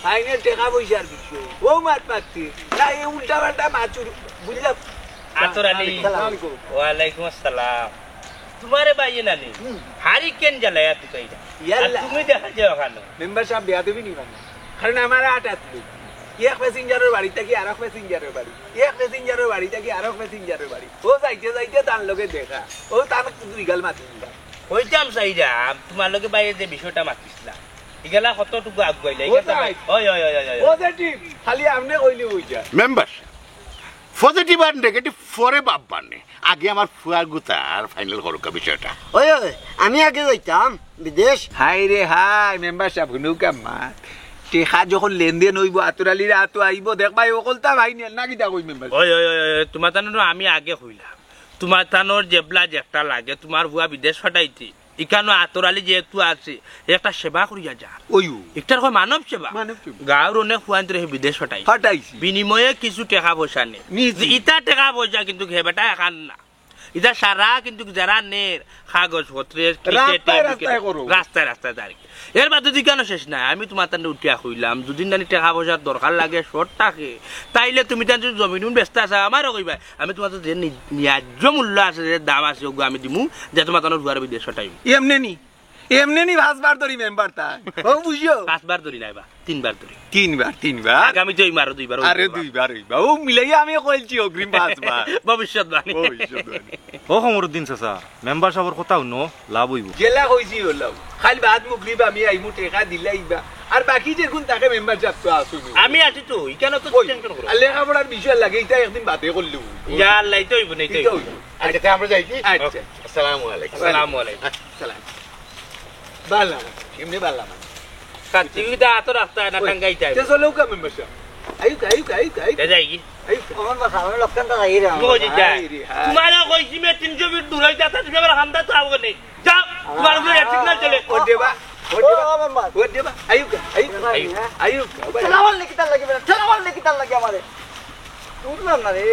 ফাইনাল টাকা পয়সার বিষয় ও মাত মারতি না এই উল্টা পাল্টা মাচুর বুঝলাম আতরালি ওয়ালাইকুম আসসালাম তোমারে বাইয়ে নানি হারিকেন জ্বালায়া তুই কইরা ইয়াল্লা তুমি দেখা যাও খানো মেম্বার সাহেব বিয়া দেবি নি মানে কারণ আমার আট আছে এক প্যাসেঞ্জারের বাড়ি থেকে আরেক প্যাসেঞ্জারের বাড়ি এক প্যাসেঞ্জারের বাড়ি থেকে আরেক প্যাসেঞ্জারের বাড়ি ও যাইতে যাইতে তার লগে দেখা ও তার দুই গাল মাতি দিলাম কইতাম চাইরাম তোমালোকে বাইরে যে বিষয়টা মাতিছিলাম এগুলা কতটুকু আগুয়াইলা পজিটিভ খালি আপনি কইলি বুঝা মেম্বার পজিটিভ আর নেগেটিভ পরে বাপ বানে আগে আমার ফুয়ার গুতার ফাইনাল করুক বিষয়টা ওই ওই আমি আগে যাইতাম বিদেশ হাই রে হাই মেম্বার সাহেব হুনুকা মা টেকা যখন লেনদেন হইব আতুরালির আতো আইব দেখবাই অকলতা ভাই না কিতা কই মেম্বার ওই তোমার তানোর আমি আগে কইলাম তোমার তানোর জেবলা যেটা লাগে তোমার বুয়া বিদেশ ফাটাইতে ইকানো আতরালি যেহেতু আছে একটা সেবা করিয়া যা ওই একটার কয় মানব সেবা গাঁর অনেক ফুয়ান্তরে বিদেশ ফাটাইছি বিনিময়ে কিছু টাকা পয়সা নেই ইটা টাকা পয়সা কিন্তু হেবেটা এখান না ইটা সারা কিন্তু যারা নের কাগজ পত্রের রাস্তায় রাস্তায় দাঁড়িয়ে এর বাদ যদি কেন শেষ নাই আমি তোমার তান্ডে উঠিয়া কইলাম যদি জানি টাকা পয়সার দরকার লাগে শর্ট থাকে তাইলে তুমি তান যদি জমিন ব্যস্ত আছে আমারও কইবা আমি তোমার যে ন্যায্য মূল্য আছে যে দাম আছে ওগুলো আমি দিমু যে তোমার তানোর ঘরে বিদেশ ফাটাইব এমনি নি 5 বার ধরি মেম্বার তা ও বুঝিও 5 বার ধরি নাইবা 3 বার ধরি 3 বার আগামী তো মারো 2 বার আরে 2 বার হইবা ও মিলাইয়া আমি কইছি অগ্রিম 5 বার ভবিষ্যৎবাণী ও কমরুদ্দিন চাচা মেম্বার সাহেবের কথা শুনো লাভ হইব জেলা কইছি হলো খালি বাদ মুকরিব আমি আইমু টাকা দিলাইবা আর বাকি যে কোন তাকে মেম্বার সাহেব তো আসুন আমি আছি তো কেন তো টেনশন করো লেখাপড়ার বিষয় লাগে এটা একদিন বাতে করলু ইয়া আল্লাহ তো হইব নাই তো আচ্ছা আমরা যাইছি আচ্ছা আসসালামু আলাইকুম আসসালামু আলাইকুম সালাম বালা এমনি বালা কাটিটা তো রাস্তা না টাঙ্গাইতে তে চলো কা মেম্বার সাহেব আইউ যাইগি আমার বাসা আমি লক্ষণটা যাই রে কই যাই তোমারা কইছি মে 300 ফিট দূর হই যাতা তুমি আমার হামদা তো আও নেই যাও তোমার উপরে সিগন্যাল চলে ও দেবা আইউ চলাওয়াল নে কিতা লাগে চলাওয়াল নে কিতা লাগে আমারে বুঝলাম না রে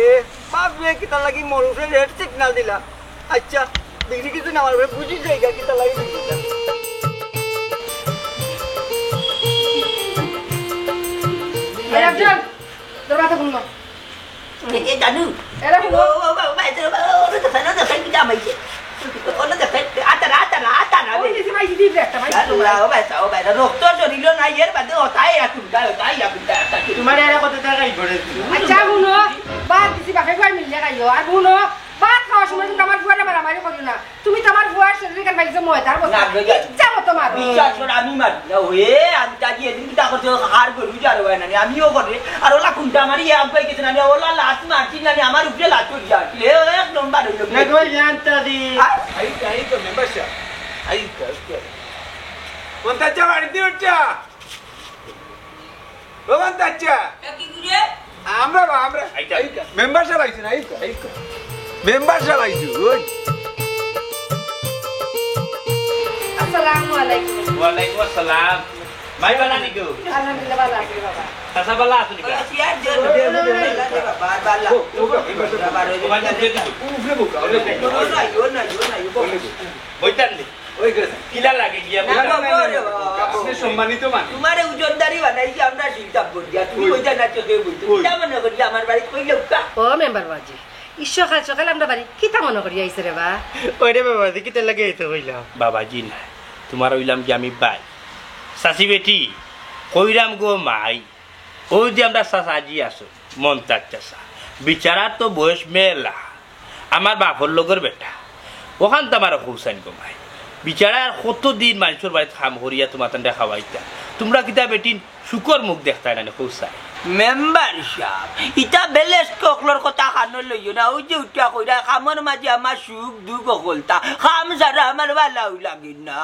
বাপ রে কিতা লাগি মরুরে রেড সিগন্যাল দিলা আচ্ছা দেখি কিছু না আমার বুঝি যাইগা কিতা লাগে একজন দরবাজা খুললো এ জানু এরা খুললো ওটা ফেন কি জামাইছে ওটা ফেন আতা ওই দিছি ভাই দিবি একটা ভাই ও ভাই রক্ত জরিল না এর বাদে ওটাই তোমার এরা কত টাকাই পড়ে আচ্ছা শুনো বাদ দিছি বাপে কই মিললে খাইও আর শুনো ভাত খাওয়ার সময় তুমি আমার ফুয়াটা মারামারি করো না তুমি তোমার ফুয়ার শরীরে কেন পাইছো মই তার বসে ইচ্ছা মতো মারো বিশ্বাস করে আমি মারি না ওয়ে আমি তাজি এদিন কি করতে হার গরু যার হয় না আমিও করে আর ওলা কুন্টা মারি আগে গেছে না ওলা লাত মারছি না আমার উপরে লাত করে যাচ্ছে এক নম্বর হইলো না কই জানতা দি আই তো মেম্বার সাহেব আই কোনটা চা বাড়িতে উঠছা ও কোনটা চা কি গুরে আমরা মেম্বার সাহেব আইছেন আই মেম্বার সাহেব আইছু ওই আসসালামু আলাইকুম ওয়ালাইকুম আসসালাম মাই বালা নিকো আলহামদুলিল্লাহ ভালো আছি বাবা কাসা বালা আছে নিকা ইয়ার জোর বালা বইতান দি ওই গেছে কিলা লাগে গিয়া আপনি সম্মানিত মান তোমারে উজনদারি বানাইছি আমরা চিন্তা করিয়া তুমি কইতা না চোখে বলতো কিটা মনে করি আমার বাড়ি কইলে উকা ও মেম্বার বাজি সকাল সকাল আমরা বাড়ি কিতা মনে করি আইছে রে বা ওরে বাবা কিতা লাগে এইতো কইলাম বাবাজি না তোমার হইলাম যে আমি বাই সাসি বেটি কইরাম গো মাই ওই যে আমরা সাসাজি আসো মন্তার চাষা বিচারার তো বয়স মেলা আমার বাপর লোকের বেটা ওখান তো আমার হুসাইন গো মাই বিচারার কতদিন মানুষের বাড়িতে খাম হরিয়া তোমার তান্ডা খাওয়াইতা তোমরা কিতা বেটি শুকর মুখ দেখতাই না হুসাইন মেম্বার সাহেব ইটা বেলেস ককলর কথা খানো লইও না ওই যে উঠা কইরা খামর মাঝে আমার সুখ দুঃখ কলতা খাম সারা আমার ভালো লাগে না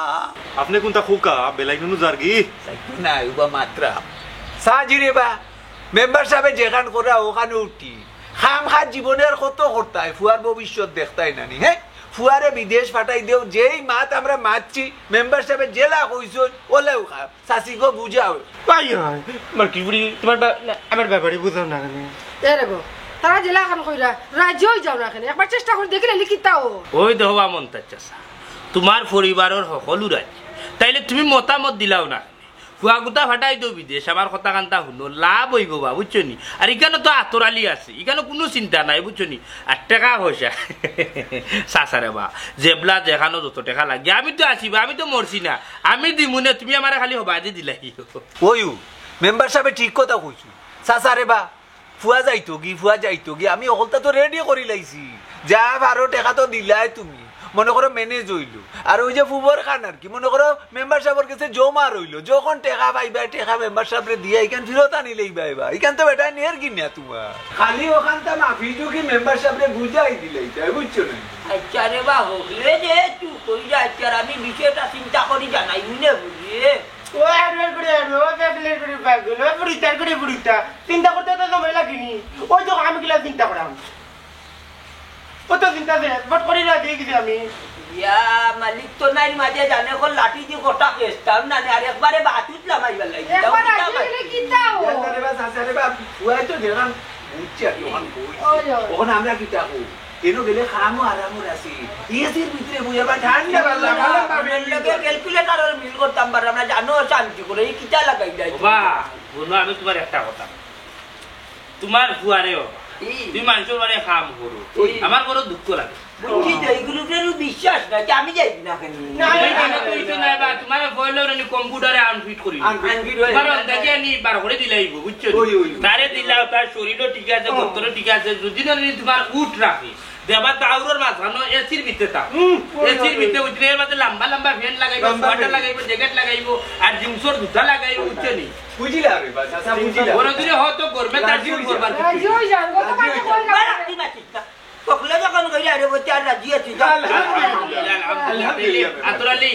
আপনি কোনটা খুকা বেলাইনুনু জারগি না উবা মাত্রা সাজিরে বা মেম্বার সাহেব যেখান করা ওখানে উঠি খাম খা জীবনের কত করতাই ফুয়ার ভবিষ্যৎ দেখতাই নানি হ্যাঁ ফুয়ারে বিদেশ পাঠাই দেও যেই মাত আমরা মাতছি মেম্বার সাহেব জেলা কইছন ওলেও খা সাসিগো বুঝাও পাই হয় মার কি বুড়ি তোমার আমার ব্যাপারে বুঝাও না কেন এ রে গো তারা জেলা খান কইরা রাজ্যই যাও না কেন একবার চেষ্টা করে দেখিলে লিখিতাও ওই দেহবা মন্তার চাষা তোমার পরিবারের সকলো রাজি তাইলে তুমি মতামত দিলাও না ফুয়াগুতা ফাটাই দিও বিদেশ আমার কথা কান্তা শুনো লাভ হইব বা বুঝছো নি আর এখানে তো আতরালি আছে এখানে কোনো চিন্তা নাই বুঝছো নি আর টাকা পয়সা চাচারে বা জেবলা যেখানো যত টাকা লাগে আমি তো আসিব আমি তো মরছি না আমি দিমুনে তুমি আমার খালি হবাদি দিলাই ওইও মেম্বার সাহেব ঠিক কথা কইছো সাসারে বা ফুয়া যাইতো গি আমি অকলতা তো রেডি করি লাইছি যা ভারো টাকা তো দিলাই তুমি মনে করো ম্যানেজ হইলো আর ওই যে ফুবর খান আর কি মনে করো মেম্বার সাহেবের কাছে জমা রইলো যখন টেকা পাইবা টেকা মেম্বার সাহেবরে দিয়ে এখান ফিরত আনিলেই পাইবা এখান তো বেটা নিয়ে কি না তোমার খালি ওখান তো মাফি কি মেম্বার সাহেবরে বুঝাই দিলেই তাই বুঝছো না আচ্ছা রে বা হলে যে তুই কই যাচ্ছি আর আমি বিষয়টা চিন্তা করি জানাই না বুঝিয়ে ও অ্যাডভার করে ও ক্যালকুলেট করে পাগল ও পরিষ্কার করে পরিষ্কার চিন্তা করতে তো সময় লাগেনি ওই তো আমি কিলা চিন্তা করাম ও তো চিন্তা দে বট করি না দিয়ে গেছি আমি ইয়া মালিক তো নাই মাঝে জানে কোন লাঠি দিয়ে গোটা কেসতাম না আর একবারে বাতুতলাম আইবার লাগি একবার আসলে কি দাও আরে বাস আরে বাপ ওই তো দেখান বুঝছি আর ওখান কই ওখানে আমরা কি টাকু কেন গেলে খামো আরামও রাসি এসির ভিতরে বুঝে বা ঠান্ডা বালা লাগে ক্যালকুলেটর আর মিল করতাম পার আমরা জানো শান্তি করে এই কিটা লাগাই যাই বাবা বলো আমি তোমার একটা কথা তোমার ফুয়ারেও তুমি মানুষের বাড়ি কাম করো আমার বড় দুঃখ লাগে বুঝছি তো এইগুলোর বিশ্বাস না যে আমি যাই না কেন তোমার বললো কম্পিউটারে আনফিট করি দেখে নি বার করে দিলাইব বুঝছো তারে দিলাও তার শরীরও ঠিক আছে বত্তরও ঠিক আছে যদি না তোমার উঠ রাখি দেবা দাউরের মাঝখানো এসির ভিতরে থাক এসির ভিতরে উঠলে এর মধ্যে লম্বা লম্বা ফ্যান লাগাইব সোয়েটার লাগাইব জ্যাকেট লাগাইব আর জিন্সর জুতা লাগাইব বুঝছো নি বুঝিলা রে বাস আচ্ছা বুঝিলা বড় দিনে হয়তো করবে তার জীবন করবার রাজিও জানবো তো কাছে কই না পকলে যখন কইরা রে বতি আর রাজি আছি আতরালি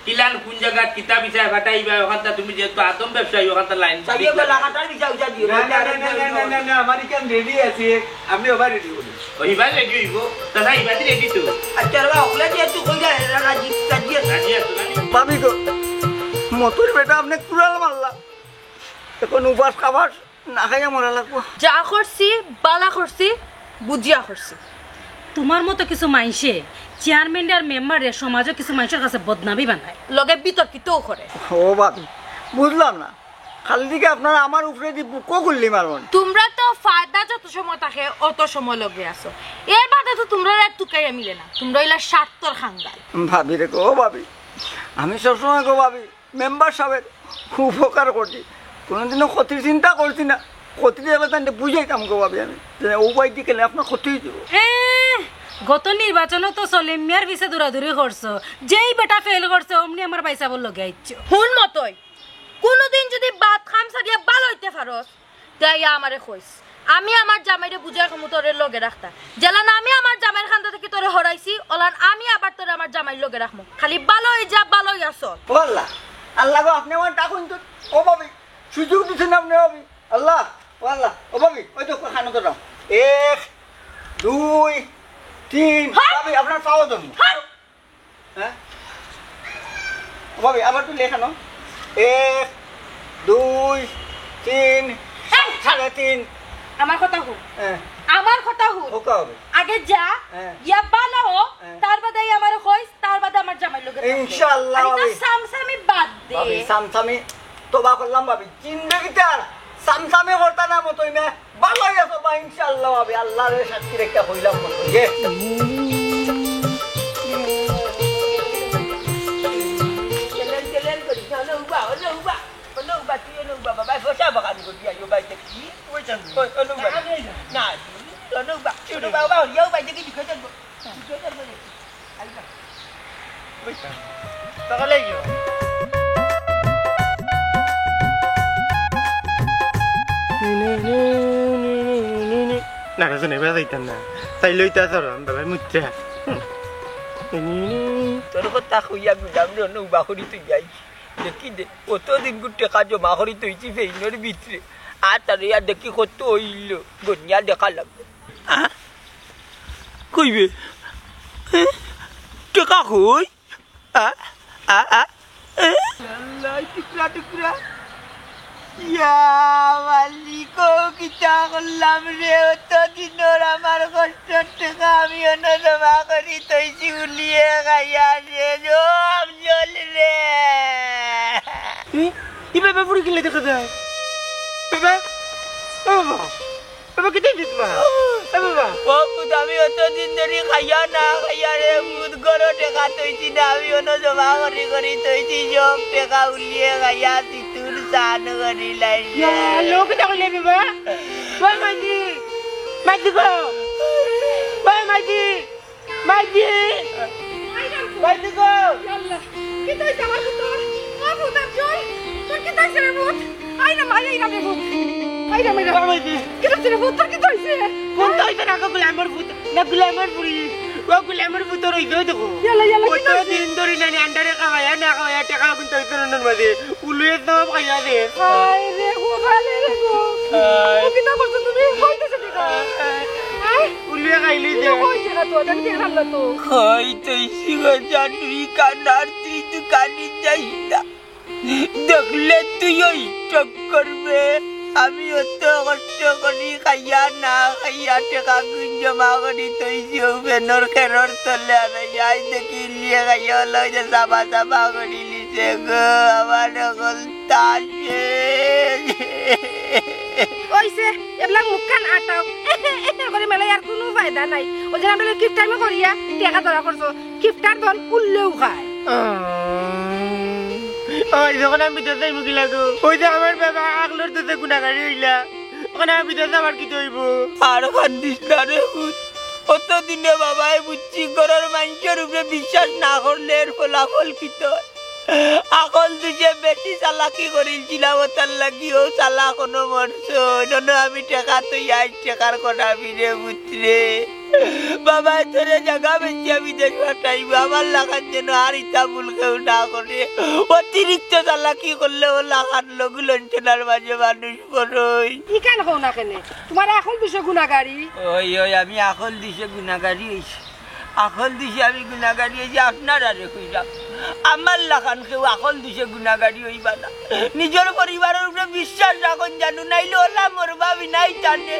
কিলান কোন জায়গা কিতাব হিসাব ফাটাইবা ওখানটা তুমি যেহেতু আদম ব্যবসায়ী ওখানটা লাইন সাইয়ে গলা কাটার বিচার উজা দিও না আমার কেন রেডি আছে আপনি ওভার রেডি করুন ওইবা রেডি হইব তাহলে এইবা রেডি তো আচ্ছা রে ওকলে যে তুই কইরা রাজি রাজি রাজি আতরালি ভাবি গো মতুর বেটা আপনি কুড়াল মারলা এখন উপাস খাবার না খাইয়া মরা লাগবো যা করছি বালা করছি বুঝিয়া করছি তোমার মতো কিছু মাইসে চেয়ারম্যান আর মেম্বারে সমাজে কিছু মানুষের কাছে বদনামি বানায় লগে বিতর্কিতও করে ও ভাবি বুঝলাম না খালি দিকে আপনারা আমার উপরে দিয়ে বুকও করলি মারবেন তোমরা তো ফায়দা যত সময় থাকে অত সময় লগে আসো এর বাদে তো তোমরা আর টুকাইয়া মিলে না তোমরা হইলা স্বার্থর খাঙ্গাল ভাবি রে গো ভাবি আমি সবসময় গো ভাবি মেম্বার সাহেবের উপকার করছি কোনোদিনও ক্ষতির চিন্তা করছি না ক্ষতি দেবে তাহলে বুঝাইতাম গো ভাবি আমি উপায় দিয়ে গেলে আপনার ক্ষতি হয়ে যাবো গত নির্বাচনে তো সলিম মিয়ার পিছে দৌড়াদৌড়ি করছো যেই বেটা ফেল করছে অমনি আমার বাইসাবর লগে আইছো হুন মতই কোনোদিন যদি বাদ খামসা দিয়া বাল হইতে পারস তাই আমারে কইস আমি আমার জামাইরে বুঝাই কমু তোরে লগে রাখতা জেলা না আমি আমার জামাইয়ের খান্দা থেকে তোরে হরাইছি ওলান আমি আবার তোরে আমার জামাইর লগে রাখমু খালি ভালোই যা ভালোই আসো ও আল্লাহ আল্লাহ গো আপনি আমার ডাকুন তো ও ভাবি সুযোগ দিচ্ছেন আপনি ভাবি আল্লাহ ও আল্লাহ ও ভাবি ওই তো খানো তো দাও 1 2 3 ভাবি আপনার পাওয়া দেবো হ্যাঁ ভাবি আবার তুই লেখানো 1 2 3 3.5 আমার কথা হো আমার কথা হো আগে যা ইয়া ভালো হো তার বাদে আমার কইস তার বাদে আমার জামাইর লগে ইনশাআল্লাহ আরে তো সামসামি বাদ দে ভাবি সামসামি তোবা করলাম ভাবি জিন্দেগিতে আর সামসামি করতা না মতই না ভালোই আছো বা ইনশাআল্লাহ ভাবি আল্লাহর সাক্ষী রেখা কইলাম মতো গে চেলেন করি না উবা তুই উবা বাবা ফসা বাগান করি আইও বাইতে কি ওই চান উবা না উবা বাবা ইও বাইতে কি দিখে যাবো আইবা ওই তাহলে ইও না কাছে নেবে যাইতাম না তাই লইতে আসর বাবা মুচ্ছে তোর কথা কইয়া গুজাম রে উবা করি তুই যাই দেখি দে কতদিন গুটে কাজ মা করি তুইছি ফেইনের ভিতরে আর তার ইয়া দেখি কত হইল গনিয়া দেখা লাগবে কইবে টেকা কই টুকরা টুকরা ইয়া মালিক কিতা করলাম রে অতদিন আমার কষ্টের টাকা আমি অন্য জমা করি তৈছি উলিয়ে গাইয়া রে জম জল রে ই বাবা পুরি কিলে দেখা যায় বাবা বাবা বাবা কিতে দিত মা বাবা বহুত আমি অতদিন ধরে খাইয়া না খাইয়া রে মুদ গরো টাকা তৈছি না আমি অন্য জমা করি করি তৈছি সব টাকা উলিয়ে গাইয়া তিতুর চান করি লাই লোক দেখলে বাবা বাবা মাঝি মাঝি গো বাবা মাঝি মাঝি বাইতে গো আল্লাহ কি তাইছে আমার পুত্র ও ভূতার জল তোর কি তাইছে রে ভূত আই না মাই না রে ভূত আই না মেরা বাবাজি কি তাইছে রে ভূত তোর কি তাইছে কোন তাইছে না গ্ল্যামার ভূত না গ্ল্যামার পুরি ও গ্ল্যামার ভূত রই গই দেখো ইয়ালা ইয়ালা কি কত তাইছে দিন ধরে না আন্ডারে খাওয়া না খাওয়া টাকা কোন তাইছে না মাঝে উলুয়ে সব খাইয়া দে আই রে গো ভালে রে গো ও কি তা করছ তুমি কইতেছ টিকা আই উলুয়ে খাইলি দে কইছে না তো দেখ দেখ না তো খাইতেছি গো জানুরি কানার তুই তো কানি যাইস না দেখলে তুই ওই করবে আমি অত কষ্ট করি খাইয়া না খাইয়া টাকা গুণ জমা করি তুই বেনর খেরর তলে আর যাই দেখি লিয়ে খাইয়া হলো যে চাপা চাপা করি লিছে গো আমার সকল তাসে কইছে এবলা মুখখান আটাও করে মেলে আর কোনো ফায়দা নাই ও যে আমরা কিফট টাইমে করিয়া টাকা ধরা করছো কিফটার দল উল্লেও খায় ওই যখন আমি বিদেশ যাইব কি লাগো ওই যে আমার বাবা আগলোর তো গুণাগারি হইলা ওখানে আমি বিদেশ যাবার কি হইব আর কান্দিস না রে ভূত অতদিনে বাবাই বুঝছি ঘরের মানুষের উপরে বিশ্বাস না করলে এর ফলাফল কি তো আকল দুজে বেশি চালাকি করেছিলাম তার লাগি ও চালা কোনো মরছ আমি টেকা তো আই টেকার কথা ফিরে বুঝরে বাবা তোরে জায়গা বেশি আমি দেশ পাঠাইব আমার লাগান যেন আর ইতা ভুল কেউ না করে অতিরিক্ত চালাকি করলে ও লাগান লঘু লঞ্চনার মাঝে মানুষ করই ই কেন হও না কেন তোমার এখন বিষয় গুণাগারি ওই ওই আমি আকল দিছে গুণাগারি হয়েছি আকল দিছে আমি গুণাগারি হয়েছি আপনার আরে কইলাম আমার লাগান কেউ আকল দিছে গুণাগারি হইবা না নিজের পরিবারের উপরে বিশ্বাস রাখুন জানু নাইলে ওলা মোর ভাবি নাই জানে